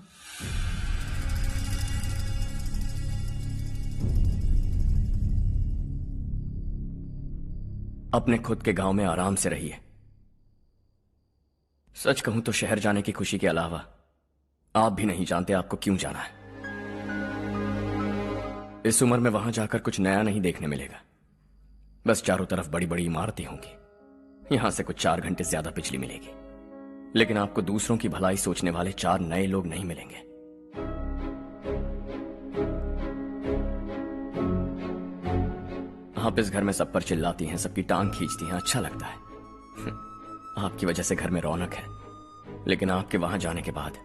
अपने खुद के गांव में आराम से रहिए। सच कहूं तो शहर जाने की खुशी के अलावा आप भी नहीं जानते आपको क्यों जाना है। इस उम्र में वहां जाकर कुछ नया नहीं देखने मिलेगा। बस चारों तरफ बड़ी बड़ी इमारतें होंगी। यहां से कुछ 4 घंटे ज्यादा बिजली मिलेगी, लेकिन आपको दूसरों की भलाई सोचने वाले 4 नए लोग नहीं मिलेंगे। आप इस घर में सब पर चिल्लाती हैं, सबकी टांग खींचती हैं, अच्छा लगता है। आपकी वजह से घर में रौनक है, लेकिन आपके वहां जाने के बाद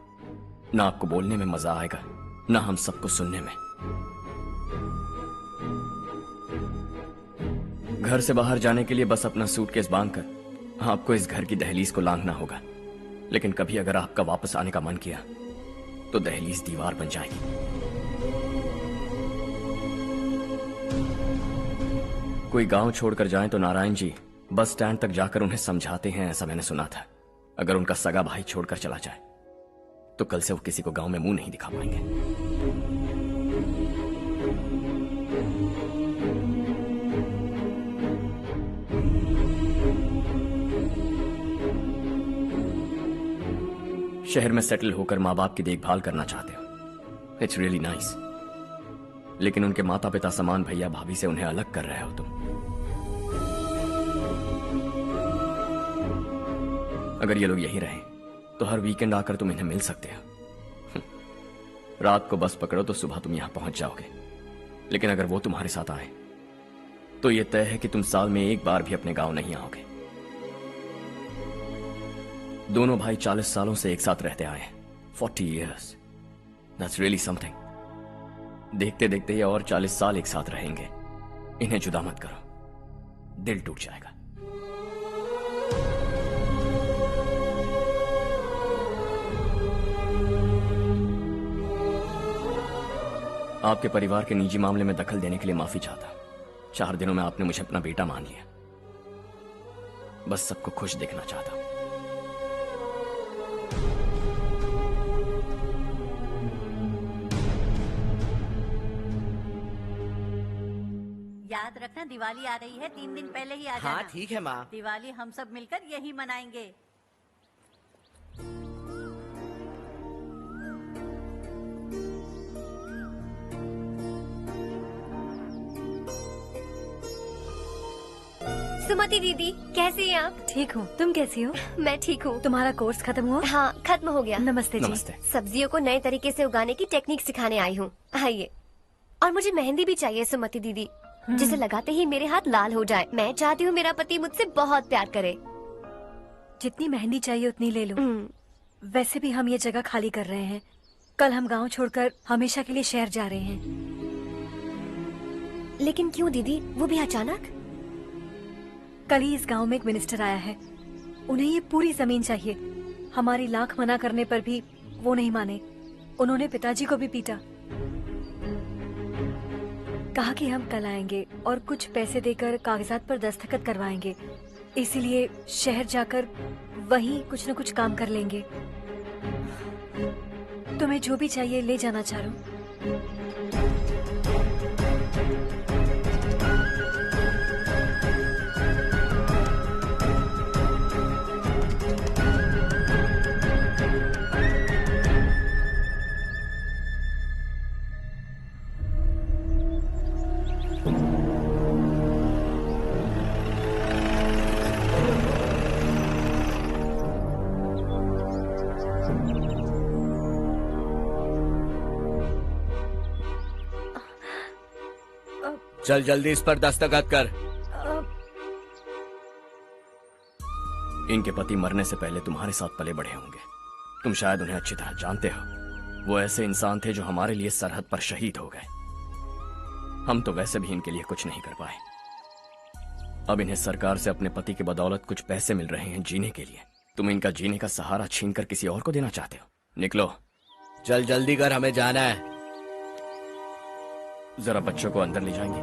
ना आपको बोलने में मजा आएगा, ना हम सबको सुनने में। घर से बाहर जाने के लिए बस अपना सूटकेस बांधकर आपको इस घर की दहलीज को लांघना होगा, लेकिन कभी अगर आपका वापस आने का मन किया तो दहलीज दीवार बन जाएगी। कोई गांव छोड़कर जाए तो नारायण जी बस स्टैंड तक जाकर उन्हें समझाते हैं, ऐसा मैंने सुना था। अगर उनका सगा भाई छोड़कर चला जाए तो कल से वो किसी को गांव में मुंह नहीं दिखा पाएंगे। शहर में सेटल होकर माँ बाप की देखभाल करना चाहते हो, इट्स रियली नाइस, लेकिन उनके माता पिता समान भैया भाभी से उन्हें अलग कर रहे हो तुम। अगर ये लोग यहीं रहे तो हर वीकेंड आकर तुम इन्हें मिल सकते हो। रात को बस पकड़ो तो सुबह तुम यहां पहुंच जाओगे, लेकिन अगर वो तुम्हारे साथ आए तो ये तय है कि तुम साल में एक बार भी अपने गांव नहीं आओगे। दोनों भाई 40 सालों से एक साथ रहते आए, 40 years, that's really something। देखते देखते ये और 40 साल एक साथ रहेंगे। इन्हें जुदा मत करो, दिल टूट जाएगा। आपके परिवार के निजी मामले में दखल देने के लिए माफी चाहता। 4 दिनों में आपने मुझे अपना बेटा मान लिया। बस सबको खुश देखना चाहता। याद रखना, दिवाली आ रही है, 3 दिन पहले ही आ जाना। हाँ ठीक है माँ। दिवाली हम सब मिलकर यही मनाएंगे। सुमति दीदी, कैसी हैं आप? ठीक हूँ, तुम कैसी हो? मैं ठीक हूँ। तुम्हारा कोर्स खत्म हुआ? हाँ, खत्म हो गया। नमस्ते जी। नमस्ते। सब्जियों को नए तरीके से उगाने की टेक्निक सिखाने आई हूँ। आइए। और मुझे मेहंदी भी चाहिए सुमति दीदी, जिसे लगाते ही मेरे हाथ लाल हो जाए। मैं चाहती हूँ मेरा पति मुझसे बहुत प्यार करे। जितनी मेहंदी चाहिए उतनी ले लो। वैसे भी हम ये जगह खाली कर रहे हैं। कल हम गांव छोड़कर हमेशा के लिए शहर जा रहे हैं। लेकिन क्यों दीदी, वो भी अचानक? कल ही इस गांव में एक मिनिस्टर आया है, उन्हें ये पूरी जमीन चाहिए। हमारी लाख मना करने पर भी वो नहीं माने। उन्होंने पिताजी को भी पीटा। कहा कि हम कल आएंगे और कुछ पैसे देकर कागजात पर दस्तखत करवाएंगे। इसीलिए शहर जाकर वहीं कुछ न कुछ काम कर लेंगे। तुम्हें जो भी चाहिए ले जाना चारू। चल जल्दी इस पर दस्तखत कर। इनके पति मरने से पहले तुम्हारे साथ पले बढ़े होंगे। तुम शायद उन्हें अच्छी तरह जानते हो। वो ऐसे इंसान थे जो हमारे लिए सरहद पर शहीद हो गए। हम तो वैसे भी इनके लिए कुछ नहीं कर पाए। अब इन्हें सरकार से अपने पति की बदौलत कुछ पैसे मिल रहे हैं जीने के लिए। तुम इनका जीने का सहारा छीनकर किसी और को देना चाहते हो। निकलो। चल जल्दी कर, हमें जाना है। जरा बच्चों को अंदर ले जाएंगे।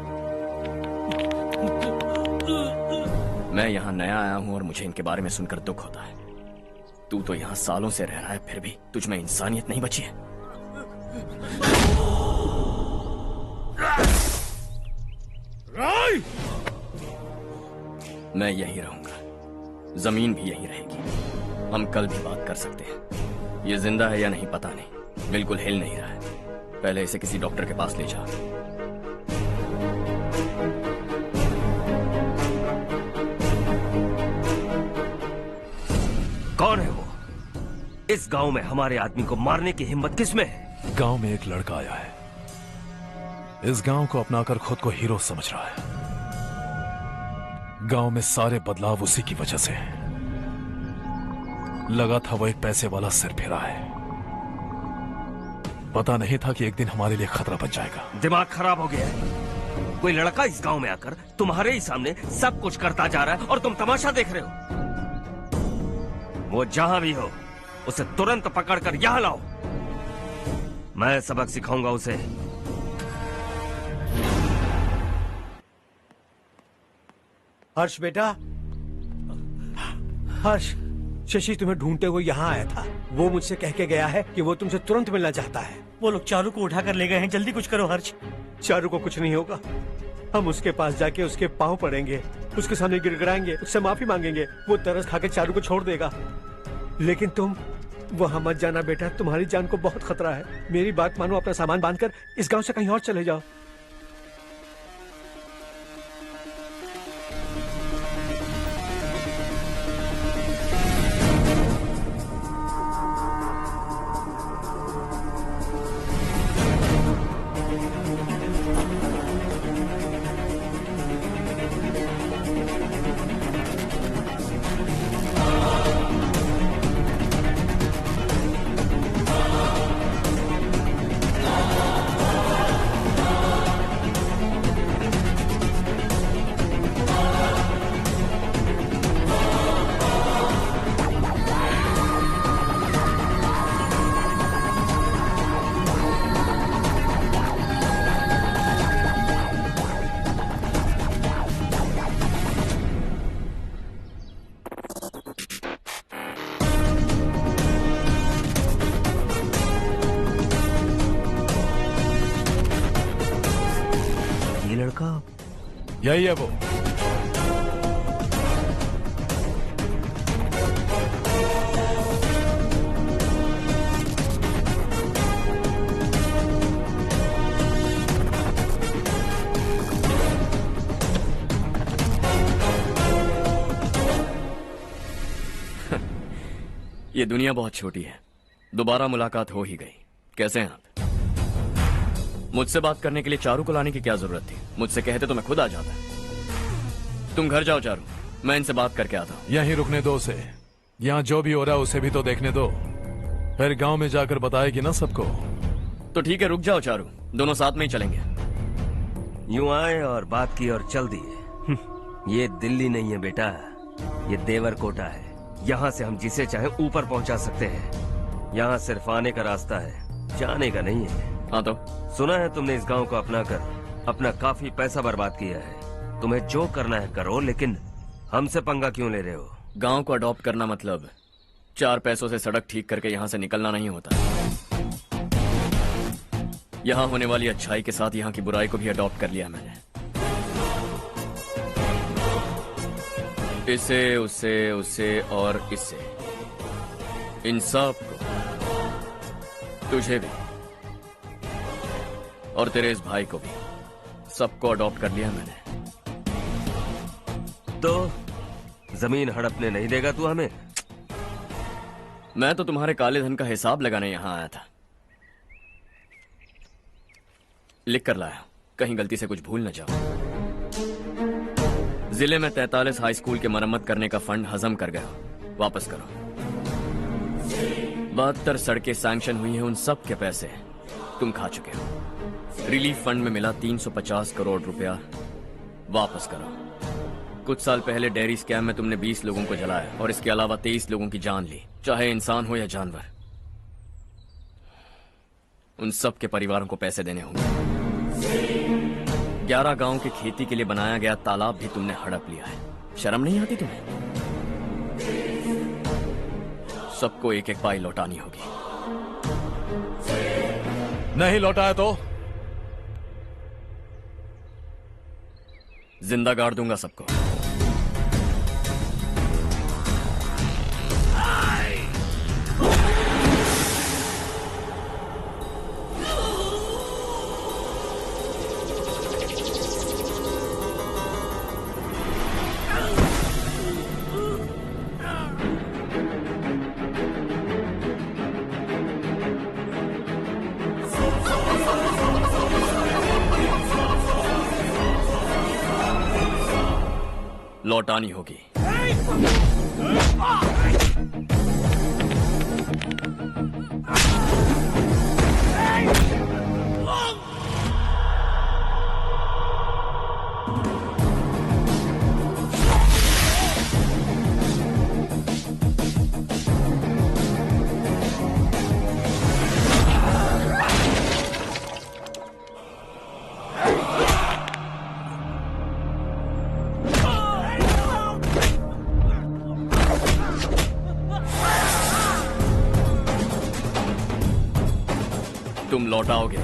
मैं यहाँ नया आया हूँ और मुझे इनके बारे में सुनकर दुख होता है। तू तो यहाँ सालों से रह रहा है, फिर भी तुझ में इंसानियत नहीं बची है। मैं यहीं रहूंगा, जमीन भी यहीं रहेगी। हम कल भी बात कर सकते हैं। ये जिंदा है या नहीं पता नहीं, बिल्कुल हिल नहीं रहा है। पहले इसे किसी डॉक्टर के पास ले जा। कौन है वो? इस गांव में हमारे आदमी को मारने की हिम्मत किसमें है? गांव में एक लड़का आया है, इस गांव को अपनाकर खुद को हीरो समझ रहा है। गांव में सारे बदलाव उसी की वजह से हैं। लगा था वो एक पैसे वाला सिरफिरा है। पता नहीं था कि एक दिन हमारे लिए खतरा बन जाएगा। दिमाग खराब हो गया है। कोई लड़का इस गांव में आकर तुम्हारे ही सामने सब कुछ करता जा रहा है और तुम तमाशा देख रहे हो। वो जहां भी हो उसे तुरंत पकड़कर यहां लाओ। मैं सबक सिखाऊंगा उसे। हर्ष बेटा, हर्ष, शशि तुम्हें ढूंढते हुए यहाँ आया था। वो मुझसे कह के गया है कि वो तुमसे तुरंत मिलना चाहता है। वो लोग चारू को उठाकर ले गए हैं, जल्दी कुछ करो हर्ष। चारू को कुछ नहीं होगा। हम उसके पास जाके उसके पांव पड़ेंगे, उसके सामने गिड़गिड़ाएंगे, उससे माफी मांगेंगे। वो तरस खा के चारू को छोड़ देगा। लेकिन तुम वहां मत जाना बेटा, तुम्हारी जान को बहुत खतरा है। मेरी बात मानो, अपना सामान बांधकर इस गांव से कहीं और चले जाओ। यही है वो। ये दुनिया बहुत छोटी है। दोबारा मुलाकात हो ही गई। कैसे हैं आप? मुझसे बात करने के लिए चारू को लाने की क्या जरूरत थी? मुझसे कहते तो मैं खुद आ जाता। तुम घर जाओ चारू, मैं इनसे बात करके आता हूँ। यहीं रुकने दो उसे। यहाँ जो भी हो रहा है उसे भी तो देखने दो। फिर गांव में जाकर बताएगी ना सबको। तो ठीक है, रुक जाओ चारू, दोनों साथ में ही चलेंगे। यूं आए और बात की और चल दिए। ये दिल्ली नहीं है बेटा, ये देवरकोटा है। यहाँ से हम जिसे चाहे ऊपर पहुँचा सकते हैं। यहाँ सिर्फ आने का रास्ता है, जाने का नहीं है। हाँ तो सुना है तुमने इस गांव को अपना कर अपना काफी पैसा बर्बाद किया है। तुम्हें जो करना है करो, लेकिन हमसे पंगा क्यों ले रहे हो? गांव को अडॉप्ट करना मतलब 4 पैसों से सड़क ठीक करके यहाँ से निकलना नहीं होता। यहाँ होने वाली अच्छाई के साथ यहाँ की बुराई को भी अडॉप्ट कर लिया मैंने। इसे, उससे, उससे और इससे, इन सब को, तुझे भी और तेरे इस भाई को भी, सबको अडॉप्ट कर लिया मैंने। तो जमीन हड़पने नहीं देगा तू हमें? मैं तो तुम्हारे काले धन का हिसाब लगाने यहां आया था। लिख कर लाया, कहीं गलती से कुछ भूल न जाओ। जिले में 43 हाई स्कूल के मरम्मत करने का फंड हजम कर गया, वापस करो। 72 सड़कें सैंक्शन हुई हैं, उन सब के पैसे तुम खा चुके हो। रिलीफ फंड में मिला 350 करोड़ रुपया, वापस करो। कुछ साल पहले डेयरी स्कैम में तुमने 20 लोगों को जलाया और इसके अलावा 23 लोगों की जान ली, चाहे इंसान हो या जानवर। उन सब के परिवारों को पैसे देने होंगे। 11 गांव की खेती के लिए बनाया गया तालाब भी तुमने हड़प लिया है। शर्म नहीं आती तुम्हें? सबको एक एक पाई लौटानी होगी। नहीं लौटाया तो जिंदा गाड़ दूंगा सबको। लौटानी होगी। तुम लौटाओगे।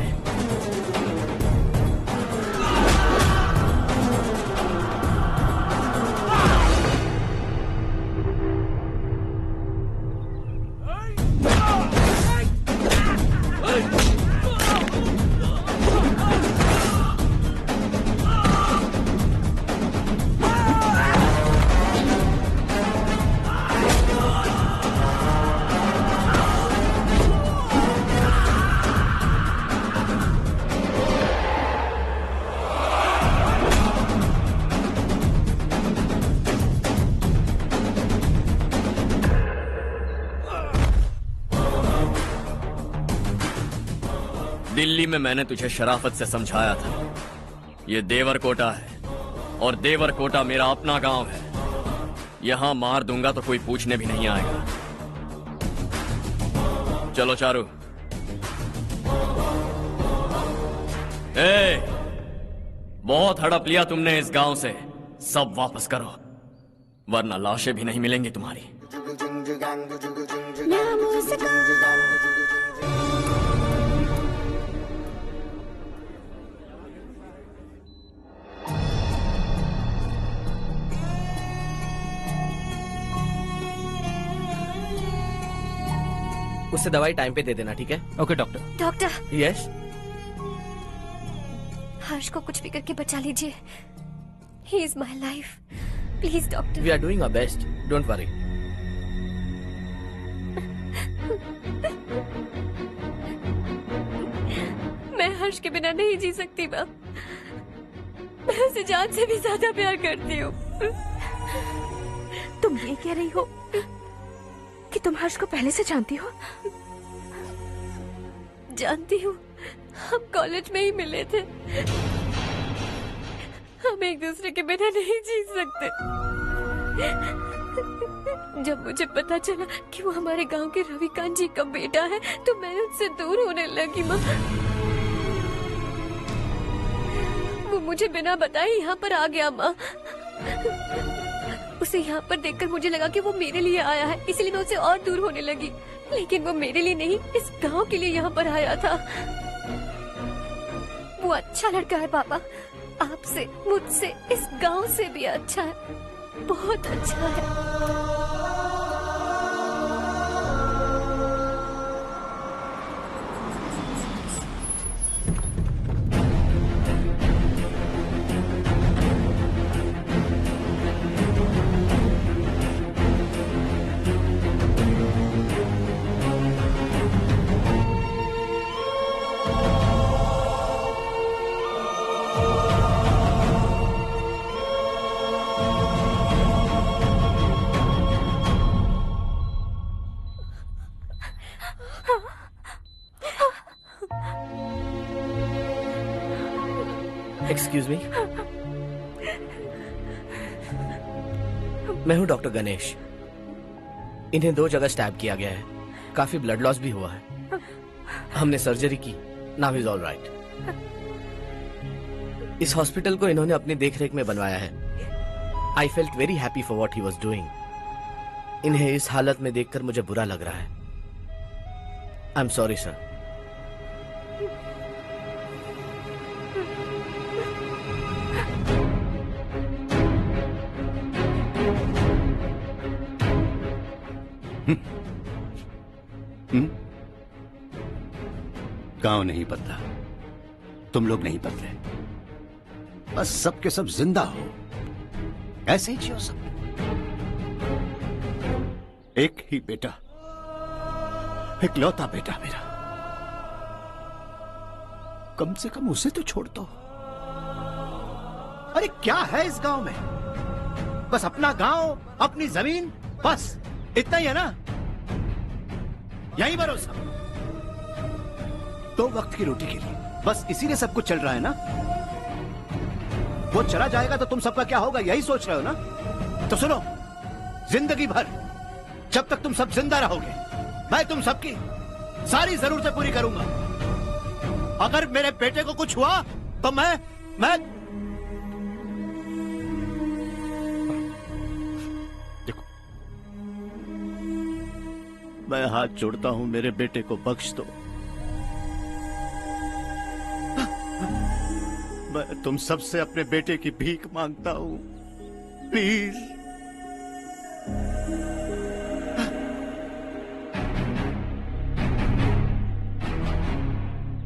दिल्ली में मैंने तुझे शराफत से समझाया था, ये देवरकोटा है और देवरकोटा मेरा अपना गांव है। यहां मार दूंगा तो कोई पूछने भी नहीं आएगा। चलो चारू। बहुत हड़प लिया तुमने इस गांव से, सब वापस करो वरना लाशें भी नहीं मिलेंगी तुम्हारी। उससे दवाई टाइम पे दे देना, ठीक है? Okay doctor. Doctor. Yes. Harsh को कुछ भी करके बचा लीजिए। He is my life, please doctor. We are doing our best, don't worry. मैं हर्ष के बिना नहीं जी सकती माँ। मैं उसे जान से भी ज्यादा प्यार करती हूँ। तुम ये कह रही हो कि तुम हर्ष को पहले से जानती हो? जानती हूँ, हम कॉलेज में ही मिले थे। हम एक दूसरे के बिना नहीं जी सकते। जब मुझे पता चला कि वो हमारे गांव के रविकांत जी का बेटा है तो मैं उससे दूर होने लगी माँ। वो मुझे बिना बताए यहाँ पर आ गया माँ। उसे यहाँ पर देखकर मुझे लगा कि वो मेरे लिए आया है, इसलिए मैं उससे और दूर होने लगी। लेकिन वो मेरे लिए नहीं, इस गांव के लिए यहाँ पर आया था। वो अच्छा लड़का है पापा, आपसे, मुझसे, इस गांव से भी अच्छा है, बहुत अच्छा है। एक्सक्यूज मी, मैं हूँ डॉक्टर गणेश। इन्हें 2 जगह स्टैब किया गया है, काफी ब्लड लॉस भी हुआ है। हमने सर्जरी की, नाउ इज ऑल राइट। इस हॉस्पिटल को इन्होंने अपनी देखरेख में बनवाया है। I felt very happy for what he was doing. इन्हें इस हालत में देखकर मुझे बुरा लग रहा है। I am sorry sir. गांव नहीं बदला, तुम लोग नहीं बदले, बस सबके सब जिंदा हो, ऐसे ही जियो सब। एक ही बेटा, इकलौता बेटा मेरा, कम से कम उसे तो छोड़ दो। अरे क्या है इस गांव में? बस अपना गांव, अपनी जमीन, बस इतना ही है ना? यही भरोसा, 2 वक्त की रोटी के लिए, बस इसीलिए सब कुछ चल रहा है ना? वो चला जाएगा तो तुम सबका क्या होगा, यही सोच रहे हो ना? तो सुनो, जिंदगी भर जब तक तुम सब जिंदा रहोगे, मैं तुम सबकी सारी जरूरतें पूरी करूंगा। अगर मेरे बेटे को कुछ हुआ तो मैं देखो, मैं हाथ जोड़ता हूं, मेरे बेटे को बख्श दो। मैं तुम सबसे अपने बेटे की भीख मांगता हूं, प्लीज।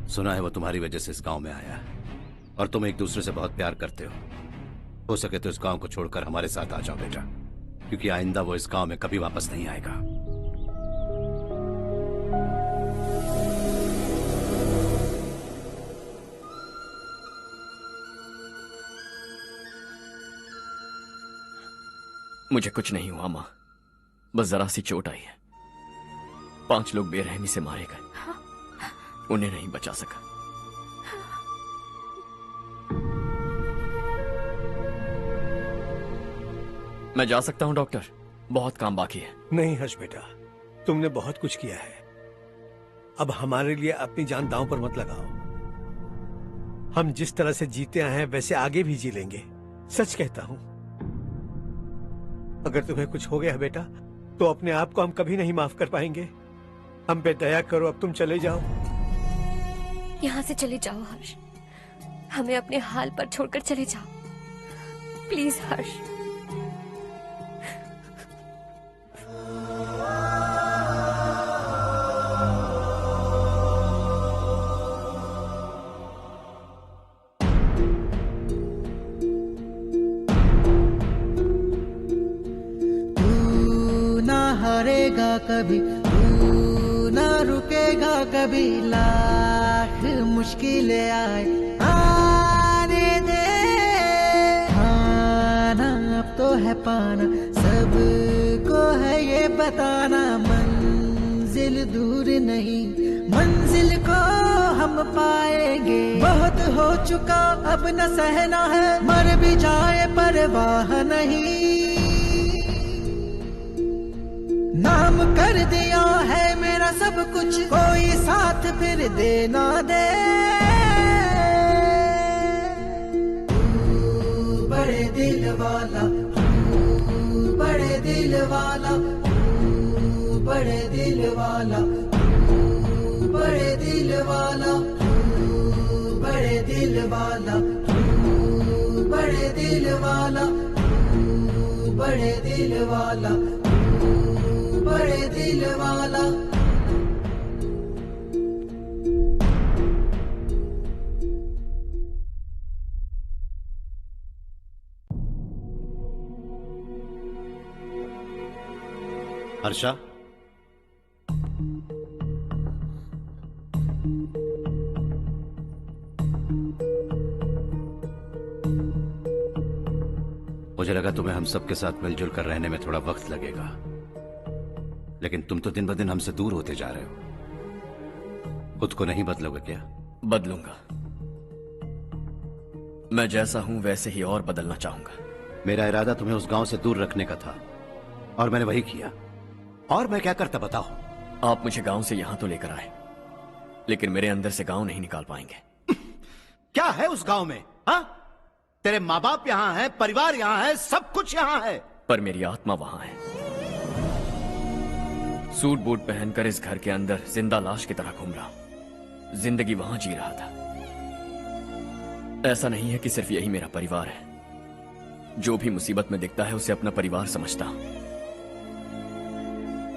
सुना है वो तुम्हारी वजह से इस गांव में आया है और तुम एक दूसरे से बहुत प्यार करते हो सके तो इस गांव को छोड़कर हमारे साथ आ जाओ बेटा, क्योंकि आइंदा वो इस गांव में कभी वापस नहीं आएगा। मुझे कुछ नहीं हुआ माँ, बस जरा सी चोट आई है। 5 लोग बेरहमी से मारे गए, उन्हें नहीं बचा सका। मैं जा सकता हूं डॉक्टर, बहुत काम बाकी है। नहीं हर्ष बेटा, तुमने बहुत कुछ किया है, अब हमारे लिए अपनी जान दांव पर मत लगाओ। हम जिस तरह से जीते आए हैं वैसे आगे भी जी लेंगे, सच कहता हूं। अगर तुम्हें कुछ हो गया बेटा तो अपने आप को हम कभी नहीं माफ कर पाएंगे। हम पे दया करो, अब तुम चले जाओ। यहाँ से चले जाओ हर्ष, हमें अपने हाल पर छोड़कर चले जाओ, प्लीज हर्ष। हारेगा कभी, तू ना रुकेगा कभी, लाख मुश्किलें आए आने दे। खाना अब तो है पाना, सबको है ये बताना, मंजिल दूर नहीं, मंजिल को हम पाएंगे। बहुत हो चुका अब न सहना है, मर भी जाए परवाह नहीं। नाम कर दिया है मेरा सब कुछ, कोई साथ फिर दे ना दे। बड़े दिल वाला, बड़े दिल वाला, बड़े दिल वाला, बड़े दिल वाला, बड़े दिल वाला, बड़े दिल वाला, बड़े दिल वाला, बड़े दिल वाला। हर्षा, मुझे लगा तुम्हें हम सबके साथ मिलजुल कर रहने में थोड़ा वक्त लगेगा, लेकिन तुम तो दिन ब दिन हमसे दूर होते जा रहे हो। खुद को नहीं बदलोगे क्या? बदलूंगा। मैं जैसा हूं वैसे ही और बदलना चाहूंगा। मेरा इरादा तुम्हें उस गांव से दूर रखने का था और मैंने वही किया। और मैं क्या करता बताओ? आप मुझे गांव से यहां तो लेकर आए, लेकिन मेरे अंदर से गांव नहीं निकाल पाएंगे। क्या है उस गांव में? हाँ, तेरे माँ बाप यहां हैं, परिवार यहां है, सब कुछ यहां है, पर मेरी आत्मा वहां है। सूट बूट पहनकर इस घर के अंदर जिंदा लाश की तरह घूम रहा हूं। जिंदगी वहां जी रहा था। ऐसा नहीं है कि सिर्फ यही मेरा परिवार है। जो भी मुसीबत में दिखता है उसे अपना परिवार समझता हूं।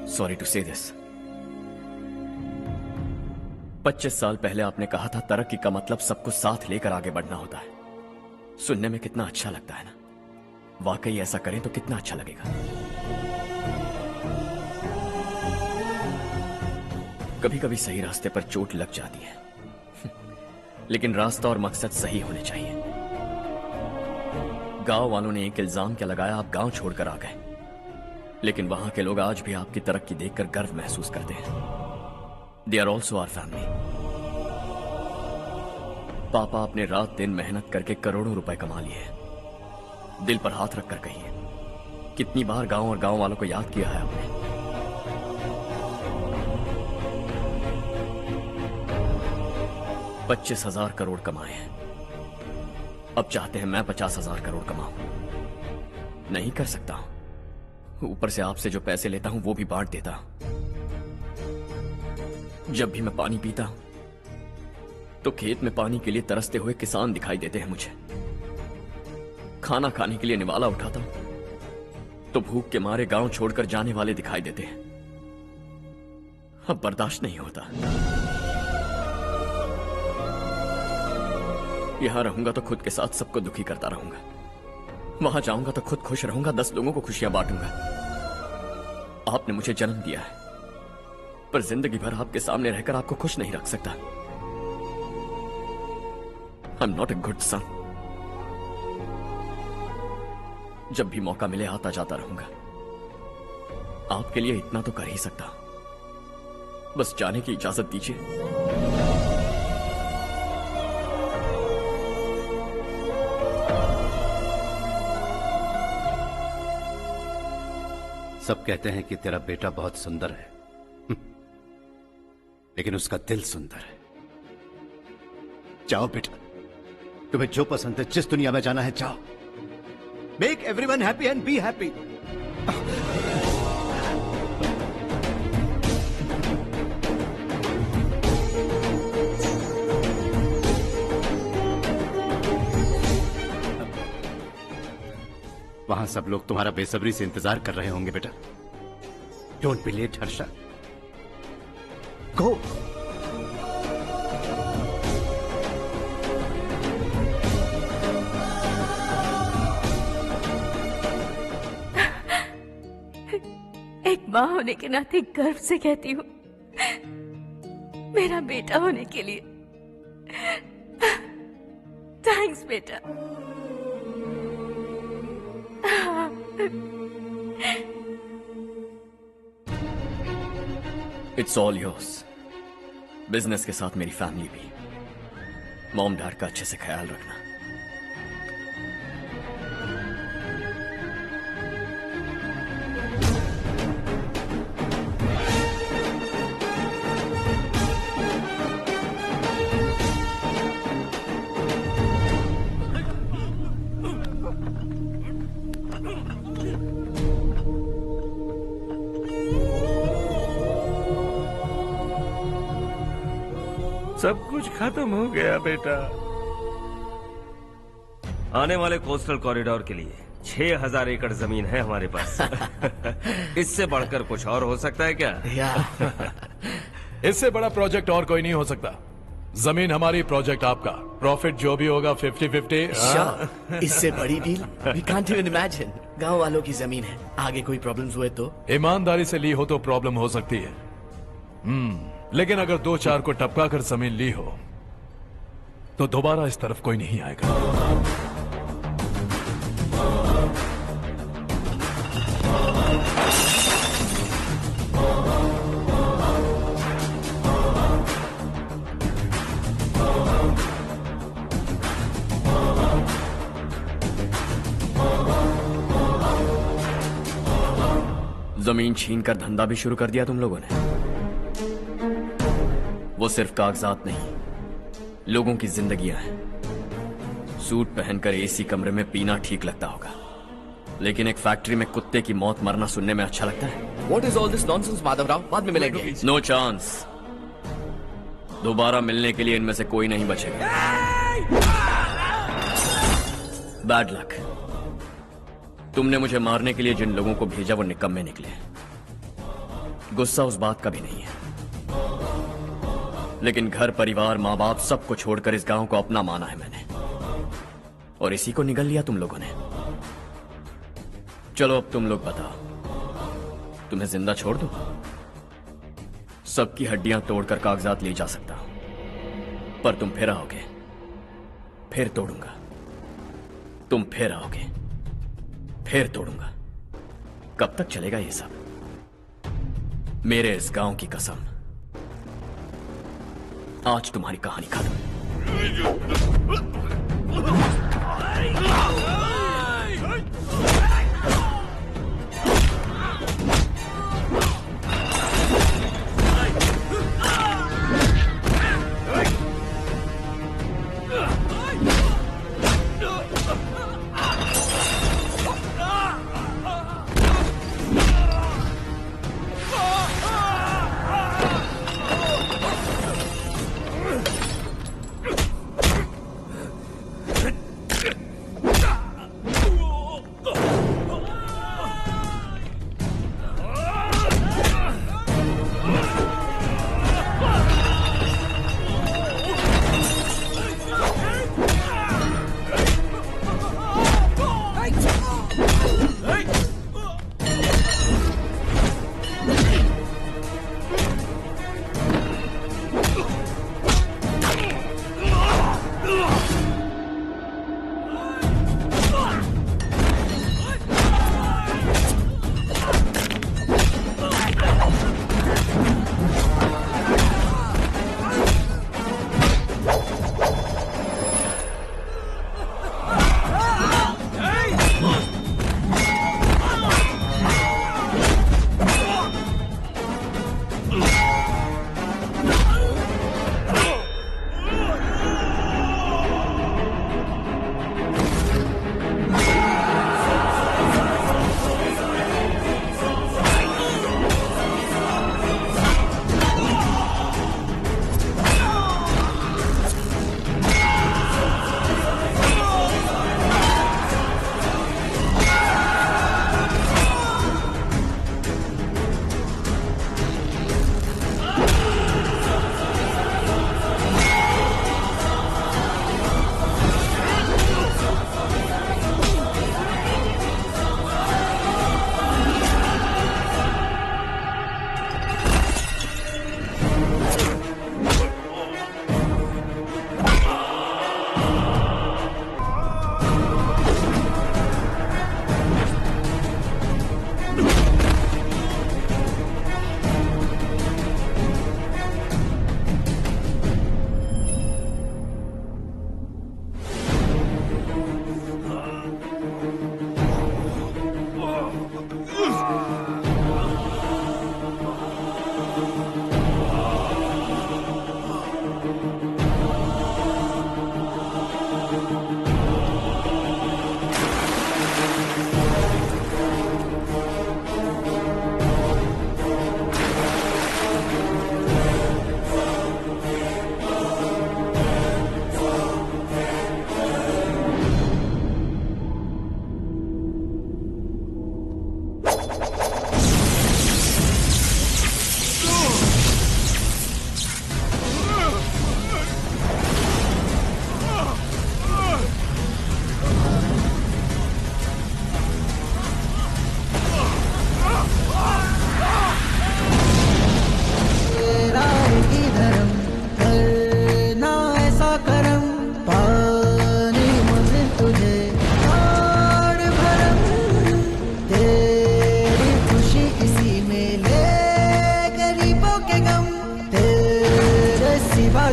सॉरी टू से दिस। 25 साल पहले आपने कहा था तरक्की का मतलब सबको साथ लेकर आगे बढ़ना होता है। सुनने में कितना अच्छा लगता है ना? वाकई ऐसा करें तो कितना अच्छा लगेगा। कभी कभी सही रास्ते पर चोट लग जाती है, लेकिन रास्ता और मकसद सही होने चाहिए। गांव वालों ने एक इल्जाम क्या लगाया, आप गांव छोड़कर आ गए, लेकिन वहां के लोग आज भी आपकी तरक्की देखकर गर्व महसूस करते हैं। They are also our family. पापा आपने रात दिन मेहनत करके करोड़ों रुपए कमा लिए हैं। दिल पर हाथ रखकर कहिए, कितनी बार गांव और गांव वालों को याद किया है आपने? $25,000 करोड़ कमाए हैं। अब चाहते हैं मैं 50,000 करोड़ कमाऊं। नहीं कर सकता हूं। ऊपर से आपसे जो पैसे लेता हूं वो भी बांट देता हूं। जब भी मैं पानी पीता हूं तो खेत में पानी के लिए तरसते हुए किसान दिखाई देते हैं मुझे। खाना खाने के लिए निवाला उठाता हूं तो भूख के मारे गांव छोड़कर जाने वाले दिखाई देते हैं। अब बर्दाश्त नहीं होता। यहां रहूंगा तो खुद के साथ सबको दुखी करता रहूंगा। वहां जाऊंगा तो खुद खुश रहूंगा, 10 लोगों को खुशियां बांटूंगा। आपने मुझे जन्म दिया है, पर जिंदगी भर आपके सामने रहकर आपको खुश नहीं रख सकता। I am not a good son. जब भी मौका मिले आता जाता रहूंगा। आपके लिए इतना तो कर ही सकता हूं। बस जाने की इजाजत दीजिए। सब कहते हैं कि तेरा बेटा बहुत सुंदर है, लेकिन उसका दिल सुंदर है। जाओ बेटा, तुम्हें जो पसंद है, जिस दुनिया में जाना है जाओ। Make everyone happy and be happy. वहां सब लोग तुम्हारा बेसब्री से इंतजार कर रहे होंगे बेटा। डोंट बी लेट हर्षा, गो। एक माँ होने के नाते गर्व से कहती हूँ, मेरा बेटा होने के लिए थैंक्स बेटा। It's all yours. बिजनेस के साथ मेरी फैमिली भी। मॉम डैड का अच्छे से ख्याल रखना। सब कुछ खत्म हो गया बेटा। आने वाले कोस्टल कॉरिडोर के लिए 6000 एकड़ जमीन है हमारे पास। इससे बढ़कर कुछ और हो सकता है क्या? इससे बड़ा प्रोजेक्ट और कोई नहीं हो सकता। जमीन हमारी, प्रोजेक्ट आपका। प्रॉफिट जो भी होगा 50-50। इससे बड़ी deal we can't even imagine. गांव वालों की जमीन है, आगे कोई प्रॉब्लम्स हुए तो? ईमानदारी से ली हो तो प्रॉब्लम हो सकती है, लेकिन अगर 2-4 को टपका कर जमीन ली हो तो दोबारा इस तरफ कोई नहीं आएगा। जमीन छीन कर धंधा भी शुरू कर दिया तुम लोगों ने। वो सिर्फ कागजात नहीं, लोगों की जिंदगियां हैं। सूट पहनकर एसी कमरे में पीना ठीक लगता होगा, लेकिन एक फैक्ट्री में कुत्ते की मौत मरना सुनने में अच्छा लगता है। What is all this nonsense, Madhavrao? बाद में मिलेंगे। No chance. दोबारा मिलने के लिए इनमें से कोई नहीं बचेगा। Bad luck. तुमने मुझे मारने के लिए जिन लोगों को भेजा वो निकम्मे निकले। गुस्सा उस बात का भी नहीं है, लेकिन घर परिवार माँ बाप सबको छोड़कर इस गांव को अपना माना है मैंने, और इसी को निगल लिया तुम लोगों ने। चलो अब तुम लोग बताओ, तुम्हें जिंदा छोड़ दूं? सबकी हड्डियां तोड़कर कागजात ले जा सकता हूं, पर तुम फिर आओगे, फिर तोड़ूंगा। तुम फिर आओगे, फिर तोड़ूंगा। कब तक चलेगा ये सब? मेरे इस गांव की कसम, आज तुम्हारी कहानी खत्म।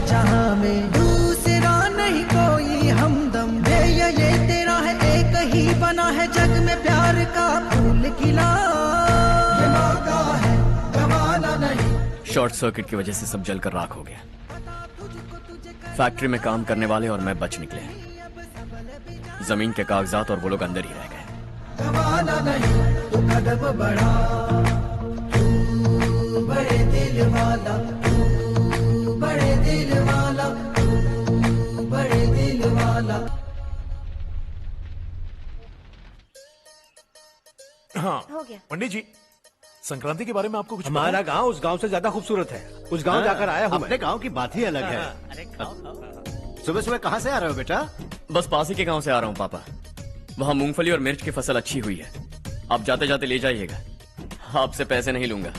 जहां में दूसरा नहीं कोई हमदम है, ये तेरा है एक ही बना है जग में प्यार का फूल खिला, ये मौका है गवाना नहीं। शॉर्ट सर्किट की वजह से सब जलकर राख हो गया। फैक्ट्री में काम करने वाले और मैं बच निकले। जमीन के कागजात और वो लोग अंदर ही रह गए। गवाना नहीं तू कदम बढ़ा, तू बड़े दिल वाला, तू बड़े दिल वाला, तू बड़े दिल वाला। हाँ हो गया। पंडित जी, संक्रांति के बारे में आपको कुछ पता हमारा है? गांव उस गांव से ज्यादा खूबसूरत है। उस गांव जाकर आया हूँ मैं। अपने गांव की बात ही अलग है। सुबह सुबह कहाँ से आ रहे हो बेटा? बस पास ही के गांव से आ रहा हूँ पापा। वहाँ मूंगफली और मिर्च की फसल अच्छी हुई है। आप जाते जाते ले जाइएगा। आपसे पैसे नहीं लूंगा।